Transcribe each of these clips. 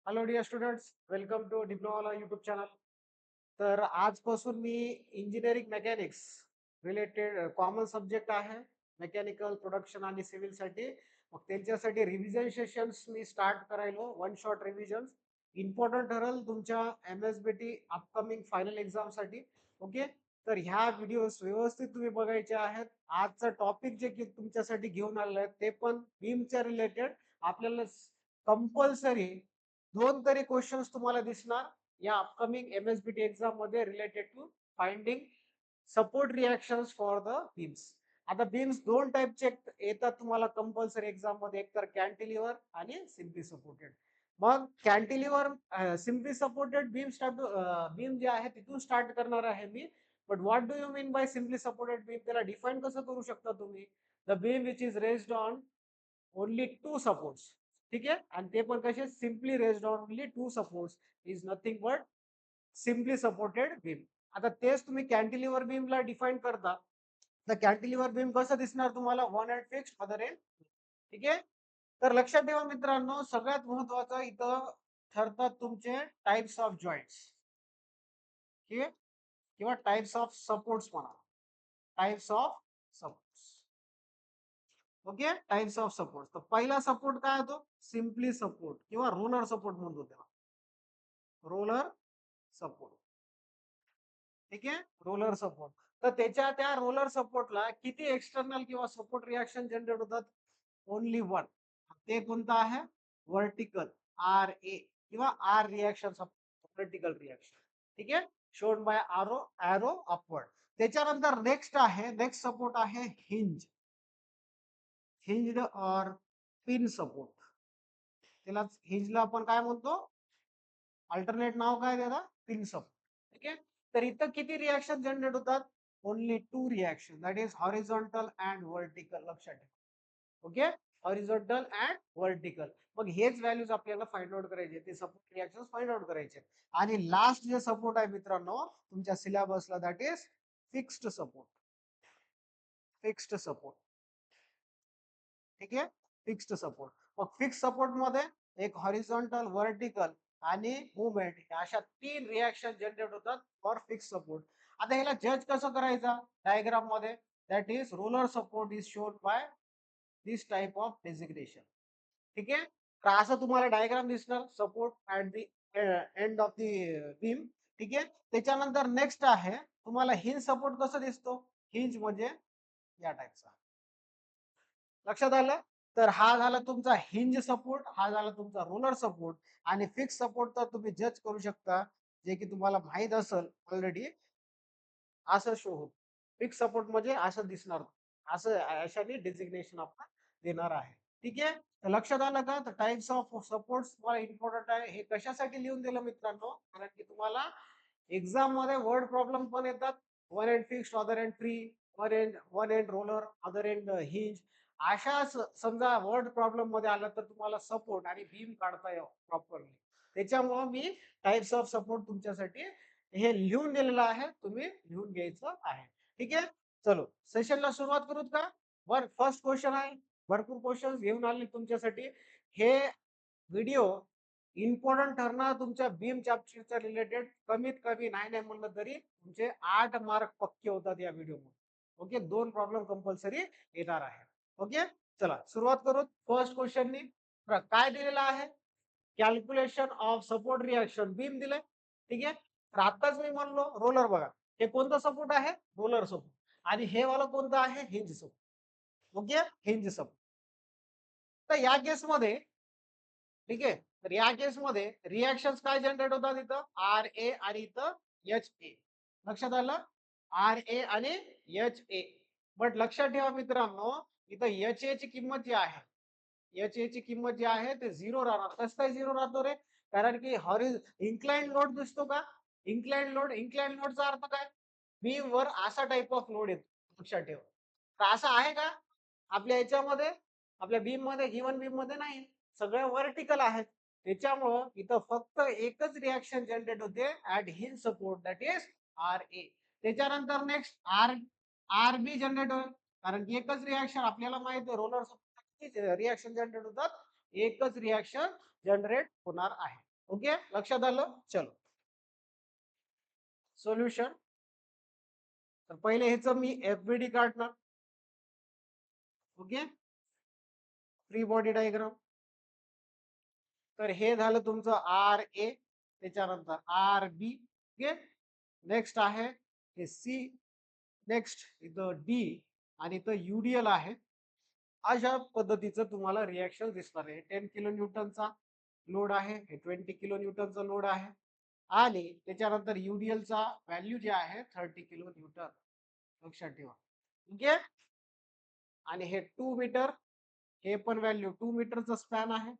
Hello dear students, welcome to diploma YouTube channel. तर आजपासून मी engineering mechanics related common subject आहे mechanical production आणि सिव्हिल साठी. मग त्यांच्यासाठी रिव्हिजन सेशन्स मी स्टार्ट करायलो. वन शॉट रिव्हिजन इम्पॉर्टंट ठरेल तुमच्या MSBT अपकमिंग फायनल एक्झाम साठी. ओके, तर ह्या व्हिडिओज व्यवस्थित तुम्ही बघायचे आहेत. आजचं टॉपिक जे की तुमच्यासाठी घेऊन आलेलं आहे ते पण बीमच्या रिलेटेड. आपल्याला कंपल्सरी दोन तरी क्वेश्चन्स तुम्हाला दिसणार या अपकमिंग MSBT एक्झाम मध्ये related to finding support reactions for the beams. आता बीम्स दोन टाइपचे येतात तुम्हाला कंपल्सरी एक्झाम मध्ये, एक तर कॅन्टिलिव्हर आणि सिम्पली सपोर्टेड. मग कॅन्टिलिव्हर सिम्पली सपोर्टेड बीम जे आहे तिथून स्टार्ट करणार आहे मी. But what do you mean by simply supported beam, त्याला डिफाईन कसं करू शकता तुम्ही? The beam which is rested on only two supports. ठीक आहे, आणि ते पण कसे? Simply rested on only two supports is nothing but simply supported beam. आता तेच तुम्ही कॅन्टिलिव्हर बीमला डिफाईन करता, तर कॅन्टिलिव्हर बीम कसं दिसणार तुम्हाला? One end fixed, other end. ठीक आहे, तर लक्षात ठेवा मित्रांनो, सगळ्यात महत्वाचं इथं ठरतात तुमचे टाइप्स ऑफ जॉईंट्स. ठीक आहे, किंवा टाइप्स ऑफ सपोर्ट्स म्हणा. Types of supports. Okay, types of support. तर पहिला सपोर्ट काय होतो? सिम्पली सपोर्ट किंवा रोलर सपोर्ट म्हणतो त्याला. Roller support. ठीक आहे, रोलर सपोर्ट. तर त्या रोलर सपोर्टला किती एक्सटर्नल किंवा सपोर्ट रिएक्शन जनरेट होतात? Only one. ते कोणतं आहे? व्हर्टिकल, RA किंवा आर रिएक्शन, व्हर्टिकल रिएक्शन. ठीक आहे, शोन बाय ॲरो अपवर्ड. त्याच्यानंतर नेक्स्ट सपोर्ट आहे हिंज. हिंज्ड और पिन सपोर्ट. त्याला हिंजला आपण काय म्हणतो? अल्टरनेट नाव काय त्याला? Pin support. ठीक आहे, तर इथं किती रिएक्शन जनरेट होतात? Only two reaction, that is horizontal and vertical. लक्षात ठेवा. Okay, horizontal and vertical. मग हेच व्हॅल्यूज आपल्याला फाइंड आउट करायचे, ते सपोर्ट रिएक्शन फाइंड आउट करायचे. आणि लास्ट जे सपोर्ट आहे मित्रांनो तुमच्या सिलेबसला, that is fixed support. Fixed support. ठीक आहे, फिक्स्ड सपोर्ट. मग फिक्स सपोर्ट मध्ये एक हॉरिझॉन्टल, व्हर्टिकल आणि मुवमेंट, अशा तीन रिएक्शन जनरेट होतात फॉर फिक्स सपोर्ट. आता ह्याला जज कसं करायचा डायग्राम मध्ये? That is roller support is shown by this type of designation. ठीक आहे, तर असं तुम्हाला डायग्राम दिसणार, support at the end of the beam. ठीक आहे, त्याच्यानंतर नेक्स्ट आहे तुम्हाला हिंज सपोर्ट. कसं दिसतो हिंज? म्हणजे या टाइपचा. लक्षात आलं? तर हा झाला तुमचा हिंज सपोर्ट, हा झाला तुमचा रोलर सपोर्ट. आणि फिक्स सपोर्ट तर तुम्ही जज करू शकता, जे की तुम्हाला माहित असेल ऑलरेडी. असं शो होत फिक्स सपोर्ट म्हणजे असं दिसणार, असं अशाने डेसिग्नेशन आपण देणार आहे. ठीक आहे, तर लक्षात आलं का? तर टाइप्स ऑफ सपोर्ट्स तुम्हाला इम्पॉर्टंट आहे. हे कशासाठी लिहून दिलं मित्रांनो? कारण की तुम्हाला एक्झाम मध्ये वर्ड प्रॉब्लेम पण येतात. One end fixed, other end free, one end roller, other end hinge. अशा समजा वर्ड प्रॉब्लेम मध्ये आलं तर तुम्हाला सपोर्ट आणि बीम काढता येईल प्रॉपरली. त्याच्यामुळे मी टाइप्स ऑफ सपोर्ट तुमच्यासाठी हे लिहून दिलेलं आहे, तुम्ही लिहून घ्यायचं आहे. ठीक आहे, चलो सेशनला सुरुवात करूत का? वर फर्स्ट क्वेश्चन आहे. भरपूर क्वेश्चन घेऊन आले तुमच्यासाठी. हे व्हिडिओ इम्पॉर्टंट ठरणार तुमच्या बीम चॅप्टरच्या रिलेटेड. कमीत कमी नाही नाही म्हणलं तरी तुमचे 8 मार्क पक्के होतात या व्हिडिओ मध्ये. ओके, दोन प्रॉब्लेम कंपल्सरी येणार आहे. ओके, चला सुरुवात करू फर्स्ट क्वेश्चननी. काय दिलेलं आहे? Calculation of support reaction beam दिलंय. ठीक आहे, तर आताच मी म्हणलो रोलर बघा, हे कोणतं सपोर्ट आहे? Roller support. आणि हे वाला कोणतं आहे? Hinge support. Okay, hinge support. तर या केसमध्ये, ठीक आहे, तर या केसमध्ये रिएक्शन काय जनरेट होतात? इथं RA आणि इथं HA. लक्षात आलं? RA आणि HA. बट लक्षात ठेवा मित्रांनो, इथं HA ची किंमत जी आहे, HA ची किंमत जी आहे ते झिरो राहणार. कसं काय झिरो राहतो रे? कारण की इन्क्लाइंड लोड दिसतो का? इन्क्लाइंड लोडचा अर्थ काय? बीम वर असा टाइप ऑफ लोड येतो. लक्षात ठेवा. तर असं आहे का आपल्या याच्यामध्ये? आपल्या बीम मध्ये, गिवन बीम मध्ये नाही, सगळं व्हर्टिकल आहेत. त्याच्यामुळं इथं फक्त एकच रिएक्शन जनरेट होते at hinge support, that is RA. त्याच्यानंतर नेक्स्ट RB जनरेट होईल, कारण की एकच रिएक्शन आपल्याला माहिती आहे रोलर सपोर्ट रिएक्शन जनरेट होतात, एकच रिएक्शन जनरेट होणार आहे. ओके, लक्षात आलं. चलो सोल्युशन. तर पहिले ह्याचं मी FBD काढणार. Okay, free body diagram. तर हे झालं तुमचं RA, त्याच्यानंतर RB. ओके, नेक्स्ट आहे हे C, नेक्स्ट इथं D आणि इथं UDL आहे. अशा पद्धतीचं तुम्हाला रिएक्शन दिसणार आहे. 10 किलो न्यूटनचा लोड आहे, हे 20 किलो न्यूटनचा लोड आहे आणि त्याच्यानंतर युडीएलचा व्हॅल्यू जे आहे 30 किलो न्यूटन, लक्षात ठेवा. ओके, आणि हे 2 मीटर, हे पण व्हॅल्यू 2 मीटरचा स्पॅन आहे,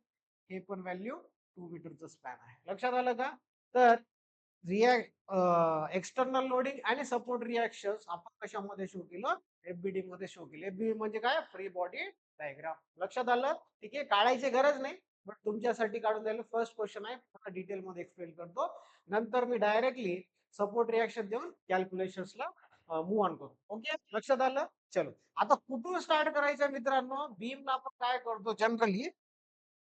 हे पण व्हॅल्यू 2 मीटरचा स्पॅन आहे. लक्षात आलं का? तर एक्सटर्नल लोडिंग आणि सपोर्ट रिएक्शन्स आपण कशामध्ये शो केलं? FBD मध्ये शो केले. FBD म्हणजे काय? Free body diagram. लक्षात आलं? ठीक आहे, काढायची गरज नाही, बट तुमच्यासाठी काढून द्यायला फर्स्ट क्वेश्चन आहे, पुन्हा डिटेल मध्ये एक्सप्लेन करतो. नंतर मी डायरेक्टली सपोर्ट रिएक्शन देऊन कॅल्क्युलेशन्सला मूव ऑन करू. ओके, लक्षात आलं. चलो, आता कुठून स्टार्ट करायचं मित्रांनो? बीमला आपण काय करतो generally?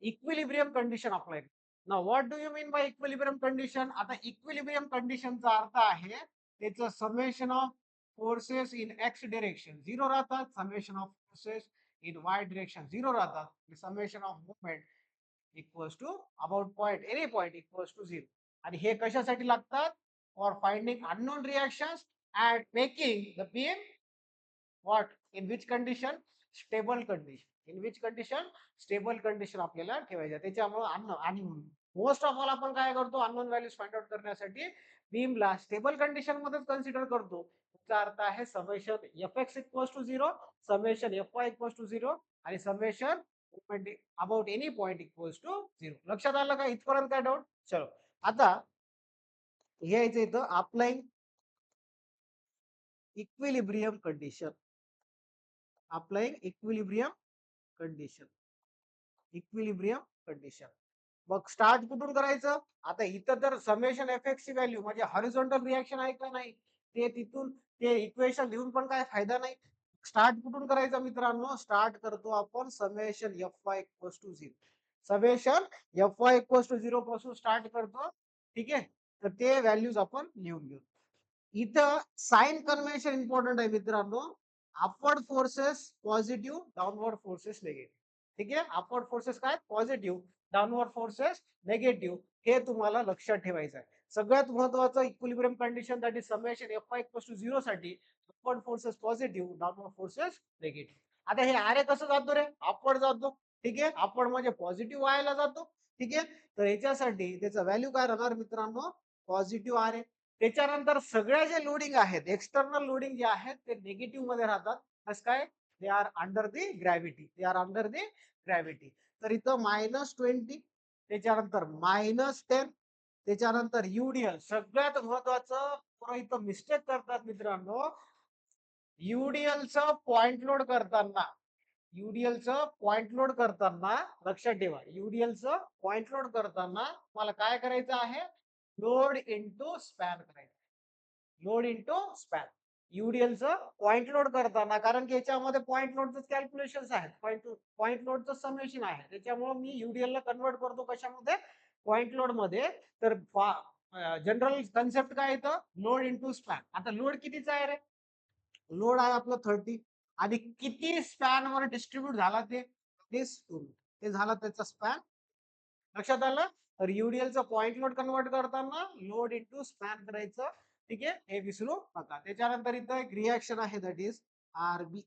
Equilibrium condition apply. Now what do you mean by equilibrium condition? आता इक्विलिब्रियम कंडिशनचा अर्थ आहे त्याचं summation of forces in X direction 0 राहतात, summation of forces in Y direction 0 राहतात, summation of movement equals to about point any point equals to 0. आणि हे कशासाठी लागतात? For finding unknown reactions and making the beam what in which condition? Stable condition. In which condition? Stable condition आपल्याला ठेवायचं. त्याच्यामुळे आणि most of all आपण काय करतो? अननोन व्हॅल्यूज फाइंड आउट करण्यासाठी बीमला स्टेबल कंडिशन मध्येच कन्सिडर करतो. त्याचा अर्थ आहे summation Fx equals to 0, summation Fy equals to 0 आणि summation about any point equals to 0. लक्षात आलं का? इथपर्यंत काय डाऊट? चलो, आता हे यायचं इथं applying equilibrium condition. Applying equilibrium condition. Equilibrium condition. मग स्टार्ट कुठून करायचं? आता इथं तर समेशन Fx ची व्हॅल्यू म्हणजे हॉरिझॉन्टल रिएक्शन आहे का नाही, ते तिथून ते इक्वेशन लिहून पण काय फायदा नाही. स्टार्ट कुठून करायचं मित्रांनो? स्टार्ट करतो आपण summation Fy equals to 0. Summation Fy equals to 0 पासून स्टार्ट करतो. ठीक आहे, तर ते व्हॅल्यूज आपण लिहून घेऊ. इथं साइन कन्व्हेन्शन इम्पॉर्टंट आहे मित्रांनो. Upward forces positive, downward forces negative. ठीक आहे, अपवर्ड फोर्सेस काय? Positive, downward forces negative. हे तुम्हाला लक्षात ठेवायचं आहे. सगळ्यात महत्वाचं इक्विलिब्रियम कंडिशन साठी समेशन Fy इक्वल्स टू 0 साठी upward forces positive, downward forces negative. आता हे आरे कसं जातो रे? अपवर्ड जातो. ठीक आहे, अपवर्ड म्हणजे पॉझिटिव्ह व्हायला जातो. ठीक आहे, तर याच्यासाठी त्याचं व्हॅल्यू काय राहणार मित्रांनो? पॉझिटिव्ह आरे. त्याच्यानंतर सगळ्या जे लोडिंग आहेत, एक्सटर्नल लोडिंग जे आहेत ते निगेटिव्ह मध्ये राहतात. कसं काय? They are under the gravity. They are under the gravity. तर इथं -20, त्याच्यानंतर -10, त्याच्यानंतर युडीएल. सगळ्यात महत्वाचं पुन्हा इथं मिस्टेक करतात मित्रांनो. युडीएलचं पॉइंट लोड करताना, युडीएलचं पॉइंट लोड करताना लक्षात ठेवा, युडीएलचं पॉइंट लोड करताना मला काय करायचं आहे? लोड इंटू स्पॅन करायचं. Load into span. युडीएलचं पॉइंट लोड करताना, कारण की याच्यामध्ये पॉइंट लोडचं कॅल्क्युलेशन्स आहेत, पॉइंट लोडचं समेशन आहे, त्याच्यामुळे मी युडीएल ला कन्वर्ट करतो कशामध्ये? पॉइंट लोड मध्ये. तर जनरल कन्सेप्ट काय येतं? Load into span. आता लोड कितीचा आहे रे? लोड आहे आपलं 30 आणि किती स्पॅन वर डिस्ट्रीब्यूट झाला ते 2. ते झाला त्याचा स्पॅन. लक्षात आलं? तर युडीएलचं पॉइंट लोड कन्वर्ट करताना लोड इंटू स्पॅन करायचं. ठीक आहे, हे विसरू नका. त्याच्यानंतर इथं एक रिएक्शन आहे, दॅट इज RB.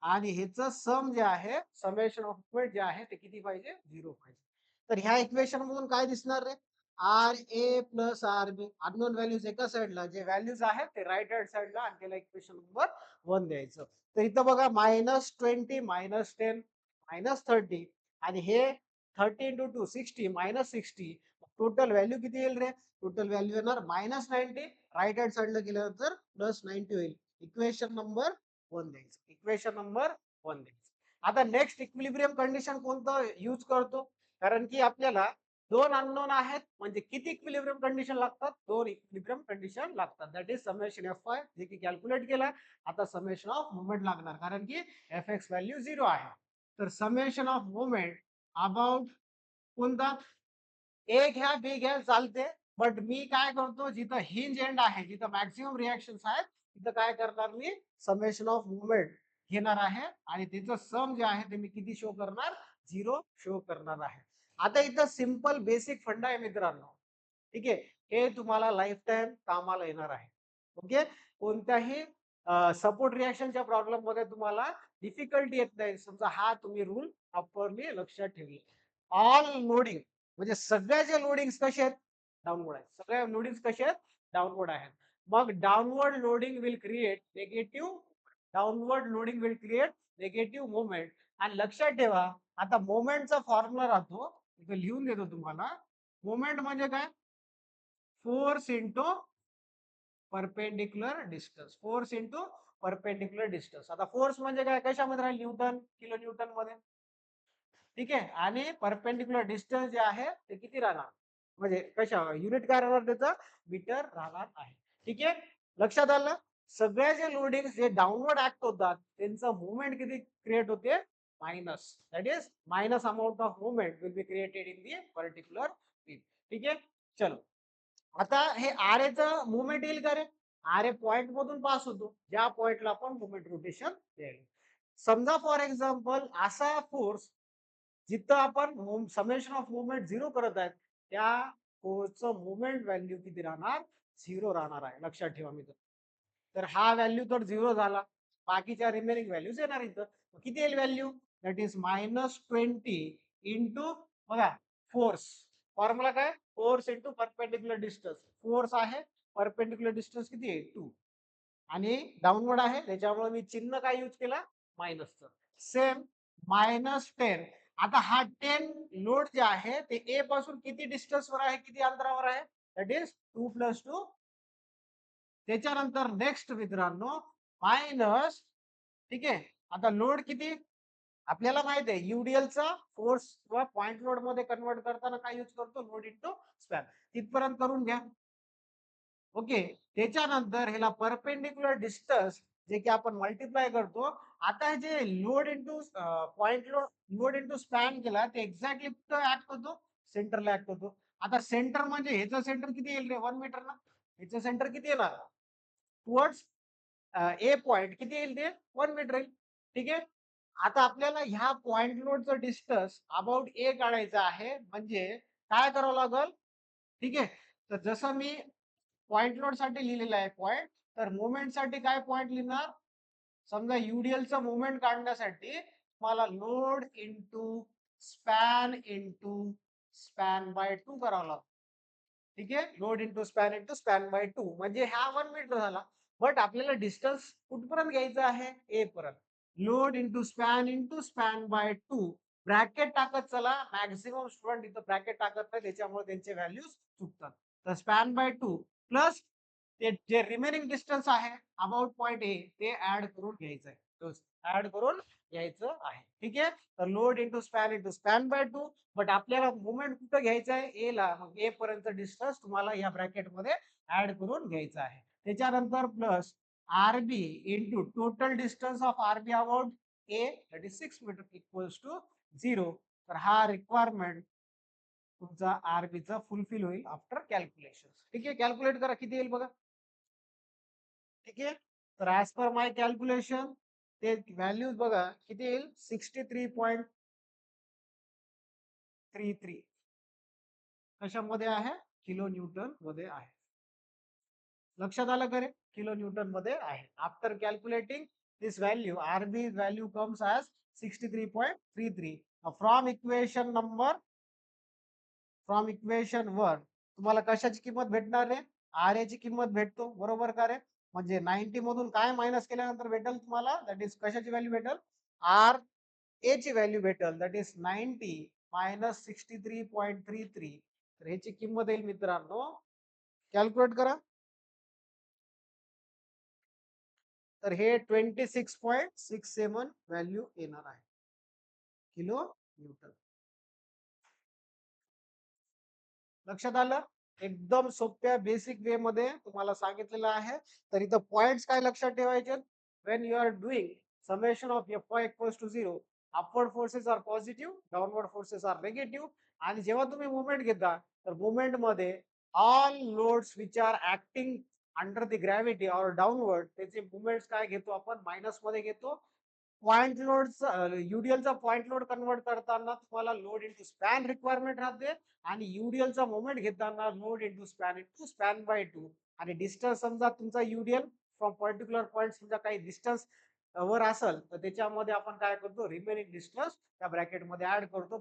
आणि ह्याचं सम जे आहे, समेशन ऑफ मूवमेंट जे आहे ते किती पाहिजे? 0 पाहिजे. तर ह्या इक्वेशन मधून काय दिसणार रे? RA plus RB. Unknown values एका साइडला, जे व्हॅल्यूज आहेत ते राईट हँड साइडला, आणि त्याला इक्वेशन नंबर 1 द्यायचं. तर इथं बघा -20, -10, -30 आणि हे 30 इंटू 2 60, -60. टोटल व्हॅल्यू किती येईल रे? टोटल व्हॅल्यू येणार -90. राईट हँड साइडला गेल्यानंतर +90 होईल. इक्वेशन नंबर 1 द्यायचं. इक्वेशन नंबर 1 द्यायचं. आता नेक्स्ट इक्विलिब्रियम कंडिशन कोणतं यूज करतो? कारण की आपल्याला 2 अननोन आहेत, म्हणजे किती इक्विलिब्रियम कंडिशन लागतात? 2 इक्विलिब्रियम कंडिशन लागतात. दॅट इज समेशन Fy, जे की कॅल्क्युलेट केला. आता समेशन ऑफ मोमेंट लागणार, कारण की Fx व्हॅल्यू 0 आहे. तर समेशन ऑफ मोमेंट अबाउट कोणता? ए घ्या बी घ्या चालते, बट मी काय करतो जिथं हिंज एंड आहे, जिथं मॅक्सिमम रिएक्शन्स आहेत, तिथं काय करणार मी समेशन ऑफ मुवमेंट घेणार आहे आणि तिचं सम जे आहे ते मी किती शो करणार, 0 शो करणार आहे. आता इथं सिंपल बेसिक फंडा आहे मित्रांनो. ठीक आहे, हे तुम्हाला लाईफ टाइम कामाला येणार आहे. ओके, कोणत्याही सपोर्ट रिएक्शनच्या प्रॉब्लेम मध्ये तुम्हाला डिफिकल्टी येत नाही. समजा हा तुम्ही रूल प्रॉपरली लक्षात ठेवले. ऑल लोडिंग म्हणजे सगळ्या जे लोडिंग्स कसे आहेत, डाऊनवर्ड आहेत. सगळ्या लोडिंग्स कसे आहेत, डाऊनवर्ड आहेत. मग downward loading will create negative, downward loading will create negative moment. आणि लक्षात ठेवा, आता मोमेंटचा फॉर्म्युला राहतो, इथे लिहून देतो तुम्हाला. मोमेंट म्हणजे काय, force into perpendicular distance. Force into perpendicular distance. आता फोर्स म्हणजे काय, कशामध्ये राहील, न्यूटन, किलो न्यूटन मध्ये. ठीक आहे, आणि परपेंडिक्युलर डिस्टन्स जे आहे ते किती राहणार, म्हणजे कशा युनिट काय राहणार त्याचं, मीटर राहणार आहे. ठीक आहे, लक्षात आलं. सगळ्या जे लोडिंग जे डाऊनवर्ड ऍक्ट होतात त्यांचं मुवमेंट किती क्रिएट होते, minus, that is minus amount of movement will be created in the particular beam. ठीक आहे, चलो. आता हे आर एचं मुवमेंट येईल का रे, आर ए पॉइंट मधून पास होतो, ज्या पॉइंटला आपण मुवमेंट रोटेशन द्यायला. समजा फॉर एक्झाम्पल असा फोर्स जिथं आपण समेशन ऑफ मुवमेंट 0 करत आहेत, त्या फोर्सचं मुवमेंट व्हॅल्यू किती राहणार, 0 राहणार आहे. लक्षात ठेवा मित्र. तर हा व्हॅल्यू तर 0 झाला, बाकीच्या रिमेनिंग व्हॅल्यूज येणार इथं. किती येईल व्हॅल्यू, दॅट इज -20 इंटू बघा फोर्स. फॉर्म्युला काय, force into perpendicular distance. Force आहे, परपेंडिक्युलर डिस्टन्स किती आहे 2, आणि डाऊनवर्ड आहे त्याच्यामुळे मी चिन्ह काय यूज केला, मायनसचं. सेम -10. आता हा 10 लोड जे आहे ते ए पासून किती डिस्टन्स वर आहे, किती अंतरावर आहे, दॅट इज 2 + 2. त्याच्यानंतर नेक्स्ट मित्रांनो मायनस, ठीक आहे. आता लोड किती, आपल्याला माहित आहे UDL चा फोर्स किंवा पॉइंट लोड मध्ये कन्वर्ट करताना काय यूज करतो, लोड इंटू स्पॅन. तिथपर्यंत करून घ्या. ओके, त्याच्यानंतर ह्याला परपेंडिक्युलर डिस्टन्स जे की आपण मल्टिप्लाय करतो. आता जे load into point load, load into span केला ते एक्झॅक्टली कुठं ऍक्ट होतो, सेंटरला ऍक्ट होतो. आता सेंटर म्हणजे ह्याचं सेंटर किती येईल रे, 1 मीटर ना. ह्याचं सेंटर किती येणार, टुवर्ड्स ए पॉइंट किती येईल ते, 1 मीटर येईल. ठीक आहे, आता आपल्याला ह्या पॉइंट लोडचं डिस्टन्स अबाउट ए काढायचं आहे, म्हणजे काय करावं लागेल. ठीक आहे, तर जसं मी पॉइंट लोड साठी लिहिलेला आहे पॉइंट, तर मुवमेंट साठी काय पॉइंट लिहिणार, समजा UDL चा मुवमेंट काढण्यासाठी मला लोड इंटू स्पॅन बाय 2 करावं लागतं. ठीक आहे, लोड इंटू स्पॅन बाय 2 म्हणजे हा 1 मीटर झाला. बट आपल्याला डिस्टन्स कुठपर्यंत घ्यायचं आहे, ए पर्यंत. Load into span by 2 bracket टाकत चला. मॅक्सिमम स्टुडंट इथं ब्रॅकेट टाकत नाही, त्याच्यामुळे त्यांचे व्हॅल्यूज चुकतात. तर स्पॅन बाय 2 प्लस ते जे रिमेनिंग डिस्टन्स आहे अबाउट पॉइंट ए ते ऍड करून घ्यायचं आहे, ऍड करून घ्यायचं आहे. ठीक आहे, तर load into span by 2. But आपल्याला मुवमेंट कुठं घ्यायचं आहे, ए ला. मग ए पर्यंत डिस्टन्स तुम्हाला या ब्रॅकेट मध्ये ऍड करून घ्यायचं आहे. त्याच्यानंतर plus RB into total distance of RB about A, that is 6 metre equals to 0. तर हा रिक्वायरमेंट तुमचा आरबी चा फुलफिल होईल आफ्टर कॅल्क्युलेशन. ठीक आहे, कॅल्क्युलेट करा किती येईल बघा. ठीक आहे, तर ऍज पर माय कॅल्क्युलेशन ते व्हॅल्यूज बघा किती येईल, 63.33 कशामध्ये आहे, किलो न्यूटन मध्ये आहे. लक्षात आलं का रे, किलो न्यूटन मध्ये आहे. After calculating this value, RB value comes as 63.33. From equation number, from equation 1 तुम्हाला कशाची किंमत भेटणार आहे, आर ए ची किंमत भेटतो, बरोबर का रे. म्हणजे 90 मधून काय मायनस केल्यानंतर भेटेल तुम्हाला, दॅट इज कशाची व्हॅल्यू भेटेल, आर ए ची व्हॅल्यू भेटेल, दॅट इज 90 मायनस 63.33. तर ह्याची किंमत येईल मित्रांनो, कॅल्क्युलेट करा. तर हे 26.67 व्हॅल्यू येणार आहे, किलो न्यूटन. लक्षात आलं, एकदम सोप्या बेसिक वे मध्ये तुम्हाला सांगितलेलं आहे. तर इथं पॉइंट्स काय लक्षात ठेवायचे, when you are doing summation of F Y equals to 0, upward forces are positive, downward forces are negative. आणि जेव्हा तुम्ही मुवमेंट घेता तर मुवमेंट मध्ये all loads which are acting under the gravity or downward त्याचे मुवमेंट्स काय घेतो आपण मायनस मध्ये घेतो. पॉइंट लोडचा युडीएलचा पॉइंट लोड कन्वर्ट करताना तुम्हाला लोड इंटू स्पॅन रिक्वायरमेंट राहते आणि युडीएलचा मोमेंट घेताना लोड इंटू स्पॅन बाय 2. आणि डिस्टन्स समजा तुमचा युडीएल फ्रॉम पर्टिक्युलर पॉइंट समजा काही डिस्टन्स वर असेल तर त्याच्यामध्ये आपण काय करतो रिमेनिंग डिस्टन्स त्या ब्रॅकेटमध्ये ऍड करतो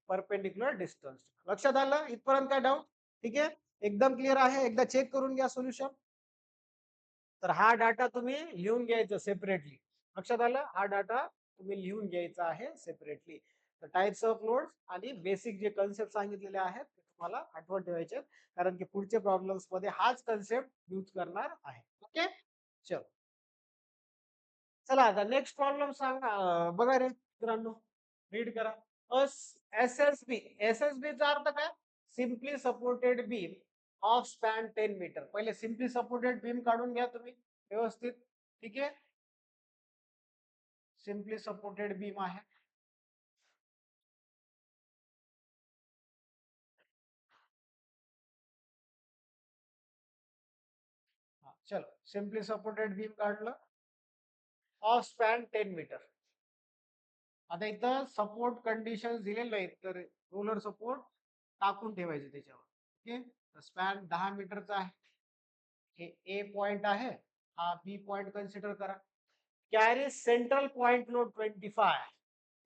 परपेंडिक्युलर डिस्टन्स. लक्षात आलं इथपर्यंत काय डाऊट? ठीक आहे, एकदम क्लिअर आहे. एकदा चेक करून घ्या सोल्युशन. तर हा डाटा तुम्ही लिहून घ्यायचा सेपरेटली. लक्षात आलं, हा डाटा तुम्ही लिहून घ्यायचा आहे सेपरेटली. तर टाइप्स ऑफ नोड्स आणि बेसिक जे कन्सेप्ट सांगितलेले आहेत ते तुम्हाला आठवण ठेवायचे कारण की पुढचे प्रॉब्लेम्स मध्ये हाच कन्सेप्ट यूज करणार आहे. ओके, चल चला आता नेक्स्ट प्रॉब्लेम सांगा. बघा रे मित्रांनो, रीड करा. एसएसबी. एसएसबी चा अर्थ काय? Simply supported beam of span 10 metre. पहिले सिम्पली सपोर्टेड बीम काढून घ्या तुम्ही व्यवस्थित. ठीक आहे, सिम्पली सपोर्टेड बीम आहे. चलो सिम्पली सपोर्टेड बीम काढलं ऑफ स्पॅन 10 मीटर. आता इथं सपोर्ट कंडिशन दिलेलं आहे तर रोलर सपोर्ट टाकून ठेवायचे त्याच्यावर. ओके, स्पॅन 10 मीटरचा आहे. हे ए पॉइंट आहे, हा बी पॉइंट कन्सिडर करा. Carry central point load 25.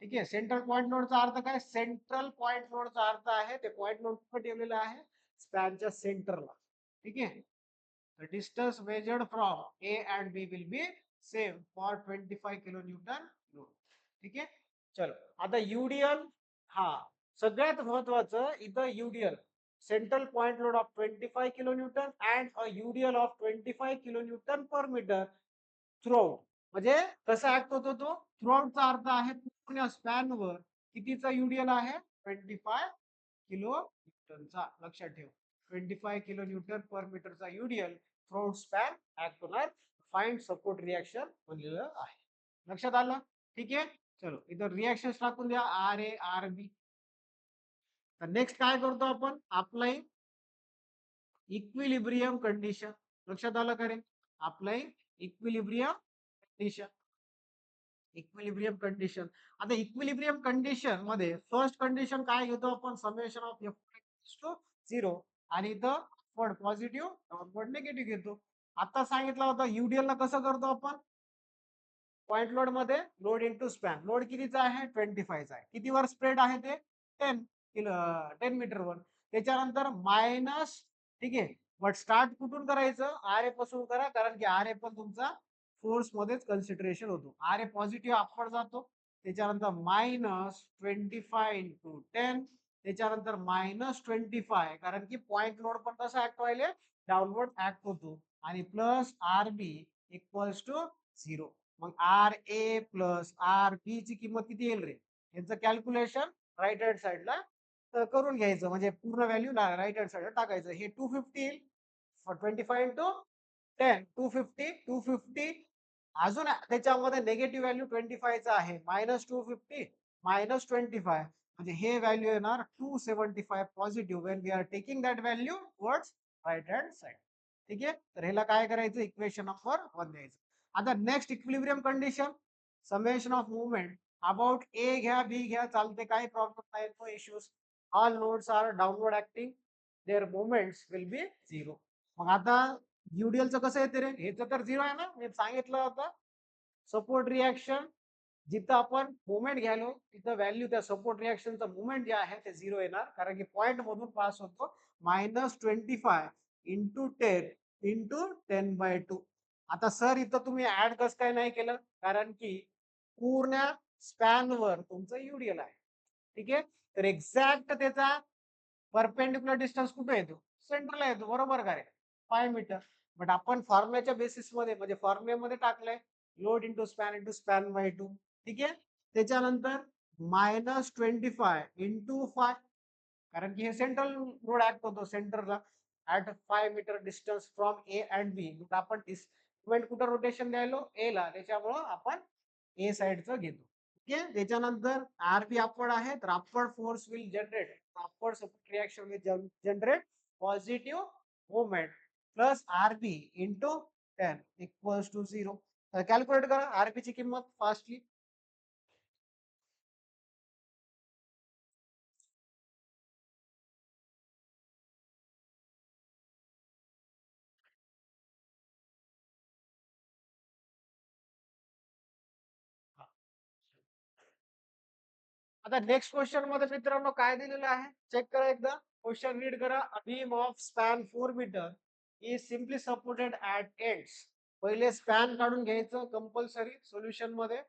ठीक आहे, सेंट्रल पॉइंट लोडचा अर्थ काय? सेंट्रल पॉइंट लोडचा अर्थ आहे ते पॉइंट लोड कुठे ठेवलेलं आहे स्पॅनच्या सेंटरला. ठीक आहे, the distance measured from A and B will be same for 25 kilonewton load. ठीक आहे, चलो आता युडीएल. हा सगळ्यात महत्वाचं इथं UDL central point load of 25 kilonewton and a UDL of 25 kilonewton per metre throughout. म्हणजे कसा ऍक्ट होतो तो थ्रूआउटचा अर्थ आहे पूर्ण स्पॅन वर कितीचा युडीएल आहे 25 किलो न्यूटनचा. लक्षात ठेव 25 किलो न्यूटन पर मीटरचा युडीएल थ्रूआउट स्पॅन ऍक्ट होणार. फाइंड सपोर्ट रिएक्शन म्हणलेलं आहे. लक्षात आलं? ठीक आहे, चलो इथं रिएक्शन टाकून द्या आर ए आर बी. तर नेक्स्ट काय करतो आपण अप्लाई इक्विलिब्रियम कंडिशन. लक्षात आलं का रे? Apply equilibrium condition. Equilibrium condition. आता इक्विलिब्रियम कंडिशन मध्ये फर्स्ट कंडिशन काय घेतो आपण समेशन ऑफ एफ टू 0 आणि इथं पॉझिटिव्ह डाउनवर्ड निगेटिव्ह घेतो. आता सांगितलं होतं युडीएल ला कसं करतो आपण पॉइंट लोड मध्ये लोड इंटू स्पॅन. लोड कितीचा आहे 25 चा आहे. किती वर स्प्रेड आहे ते 10 किलो 10 मीटर वर. त्याच्यानंतर मायनस. ठीक आहे, बट स्टार्ट कुठून करायचं आर ए पासून करा कारण की आर ए पण तुमचा फोर्स मध्येच कन्सिडरेशन होतो. आर ए पॉझिटिव्ह अपवर्ड जातो. त्याच्यानंतर -25 × 10. त्याच्यानंतर -25 कारण की पॉइंट लोड पण कसा ऍक्ट व्हायले डाऊनवर्ड ऍक्ट होतो. आणि plus R B equals to 0. मग R A plus R B ची किंमत किती येईल रे? यांचं कॅल्क्युलेशन राईट हँड साइडला करून घ्यायचं म्हणजे पूर्ण व्हॅल्यू राईट हँड साइडला टाकायचं. हे 250 येईल. 25 × 10 250. अजून त्याच्यामध्ये निगेटिव्ह व्हॅल्यू 25 चा आहे -250 -25 म्हणजे हे व्हॅल्यू येणार 275 positive when we are taking that value towards right hand side. ठीक आहे, तर ह्याला काय करायचं इक्वेशन नंबर 1 द्यायचं. आता next equilibrium condition summation of movement about A घ्या बी घ्या चालते काही प्रॉब्लेम नाही no issues. All nodes are downward acting their movements will be 0. मग आता युडीएलचं कसं येते रे? हेच तर 0 आहे ना, मी सांगितलं होतं. सपोर्ट रिएक्शन जिथं आपण मुवमेंट घ्यालो तिथं व्हॅल्यू त्या सपोर्ट रिएक्शनचं मुवमेंट जे आहे ते 0 येणार कारण की पॉइंट मधून पास होतो. -25 इंटू 10 इंटू 10/2. आता सर इथं तुम्ही ऍड कसं काय नाही केलं कारण की पूर्ण स्पॅन वर तुमचं युडीएल आहे. ठीक आहे, तर एक्झॅक्ट त्याचा परपेंडिक्युलर डिस्टन्स कुठे येतो सेंटरला येतो बरोबर का रे 5 मीटर. बट आपण फॉर्म्युल्याच्या बेसिस मध्ये म्हणजे फॉर्म्युल्यामध्ये टाकलंय लोड इंटू स्पॅन बाय 2. ठीक आहे, त्याच्यानंतर -25 इंटू 5 कारण की हे सेंट्रल लोड ऍक्ट होतो सेंटरला at 5 metre distance from A and B. आपण पॉइंट कुठं रोटेशन द्यायलो ए ला त्याच्यामुळं आपण ए साइडचं घेतो. ठीक आहे. त्याच्यानंतर आरबी अपवर्ड आहे तर upward force will generate upward support reaction will generate positive moment plus RB into 10 equals to 0. Calculate करा आरबी ची किंमत फास्टली. आता नेक्स्ट क्वेश्चन मध्ये मित्रांनो काय दिलेलं आहे चेक करा एकदा. क्वेश्चन रीड करा. A beam of span 4 metre is simply supported at ends. पहिले स्पॅन काढून घ्यायचं कंपल्सरी सोल्युशन मध्ये.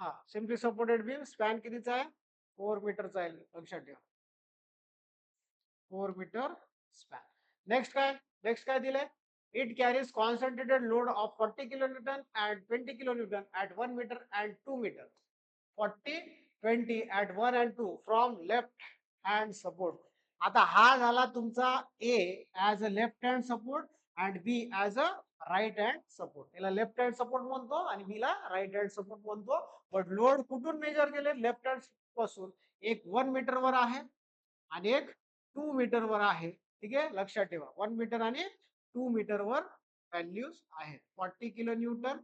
हा सिम्पली सपोर्टेड बीम स्पॅन कितीचा आहे 4 मीटरचा आहे लक्षात ठेवा. 4 मीटर स्पॅन. नेक्स्ट काय दिलंय. It carries concentrated load of 40 kilonewton and 20 kilonewton at 1 metre and 2 metre. 40 20 at 1 and 2 from left hand support. आता हा झाला तुमचा A as a left hand support and B as a right hand support. याला left hand support म्हणतो आणि B ला right hand support म्हणतो. But load कुठून मेजर केले लेफ्ट हँड पासून. एक 1 मीटर वर आहे आणि एक 2 मीटर वर आहे. ठीक आहे लक्षात ठेवा 1 मीटर आणि 2 मीटर वर व्हॅल्यूज आहेत. 40 kilo Newton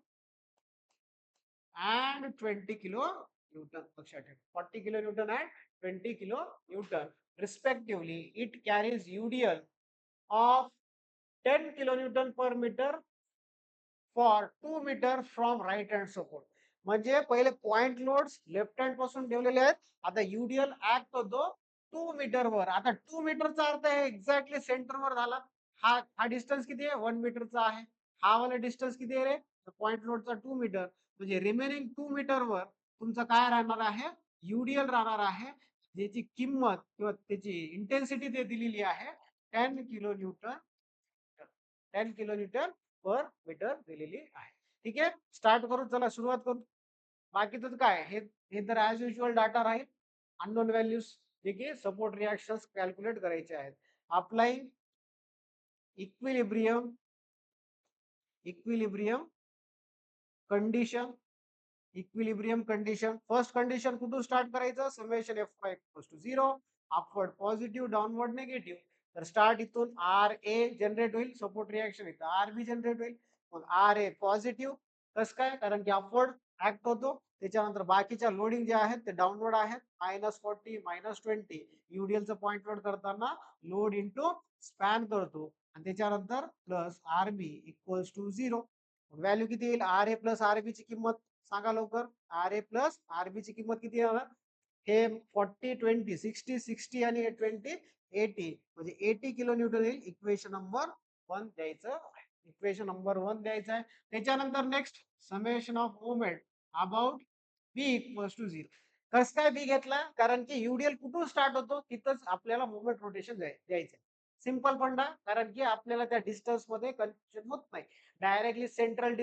and 20 kilo Newton. 40 kilo Newton and 20 kilo Newton respectively. It carries UDL of 10 kilonewton per meter for 2 meter from right hand support. म्हणजे पहिले पॉइंट लोड्स लेफ्ट हँड पासून ठेवलेले आहेत. आता युडीएल act होतो 2 metre वर. आता 2 मीटरचा अर्थ आहे एक्झॅक्टली सेंटर वर झाला. हा डिस्टन्स किती आहे 1 मीटरचा आहे. हा वाला डिस्टन्स किती आहे रे पॉइंट लोडचा 2 मीटर. म्हणजे रिमेनिंग 2 मीटर वर तुमचं काय राहणार आहे युडीएल राहणार आहे. ज्याची किंमत किंवा त्याची इंटेन्सिटी ते दिलेली आहे 10 kilo Newton 10 kilo newton per metre दिलेली आहे. ठीक आहे स्टार्ट करू चला सुरुवात करू. बाकीचं काय हे तर ऍज युजल डाटा राहील. अननोन व्हॅल्यूज जे की सपोर्ट रिएक्शन्स कॅल्क्युलेट करायचे आहेत. Applying equilibrium condition first condition कुठून स्टार्ट करायचं summation F Y equals to 0 upward positive downward negative. तर स्टार्ट इथून आर ए जनरेट होईल सपोर्ट रिएक्शन इथं आर बी जनरेट होईल. मग आर ए पॉझिटिव्ह कसं काय कारण की अपवर्ड ऍक्ट होतो. त्याच्यानंतर बाकीच्या लोडिंग जे आहेत ते डाऊनवर्ड आहेत -40 -20 युडीएलचं पॉइंट लोड करताना लोड इंटू स्पॅन करतो आणि त्याच्यानंतर plus R B equals to 0. Value किती येईल R A plus R B ची किंमत सांगा लवकर. R A plus R B ची किंमत किती येणार हे 40 20 60 60 आणि 20 80 म्हणजे 80 किलो न्यूटन येईल. इक्वेशन नंबर 1 द्यायचं. इक्वेशन नंबर 1 द्यायचं आहे. त्याच्यानंतर next summation of moment about B equals to 0. कस काय बी घेतला कारण की युडीएल कुठून स्टार्ट होतो तिथंच आपल्याला मोमेंट रोटेशन द्यायचं. सिंपल फंडा कारण की आपल्याला त्या डिस्टन्स मध्ये कन्फ्युजन होत नाही. डायरेक्टली सेंट्रल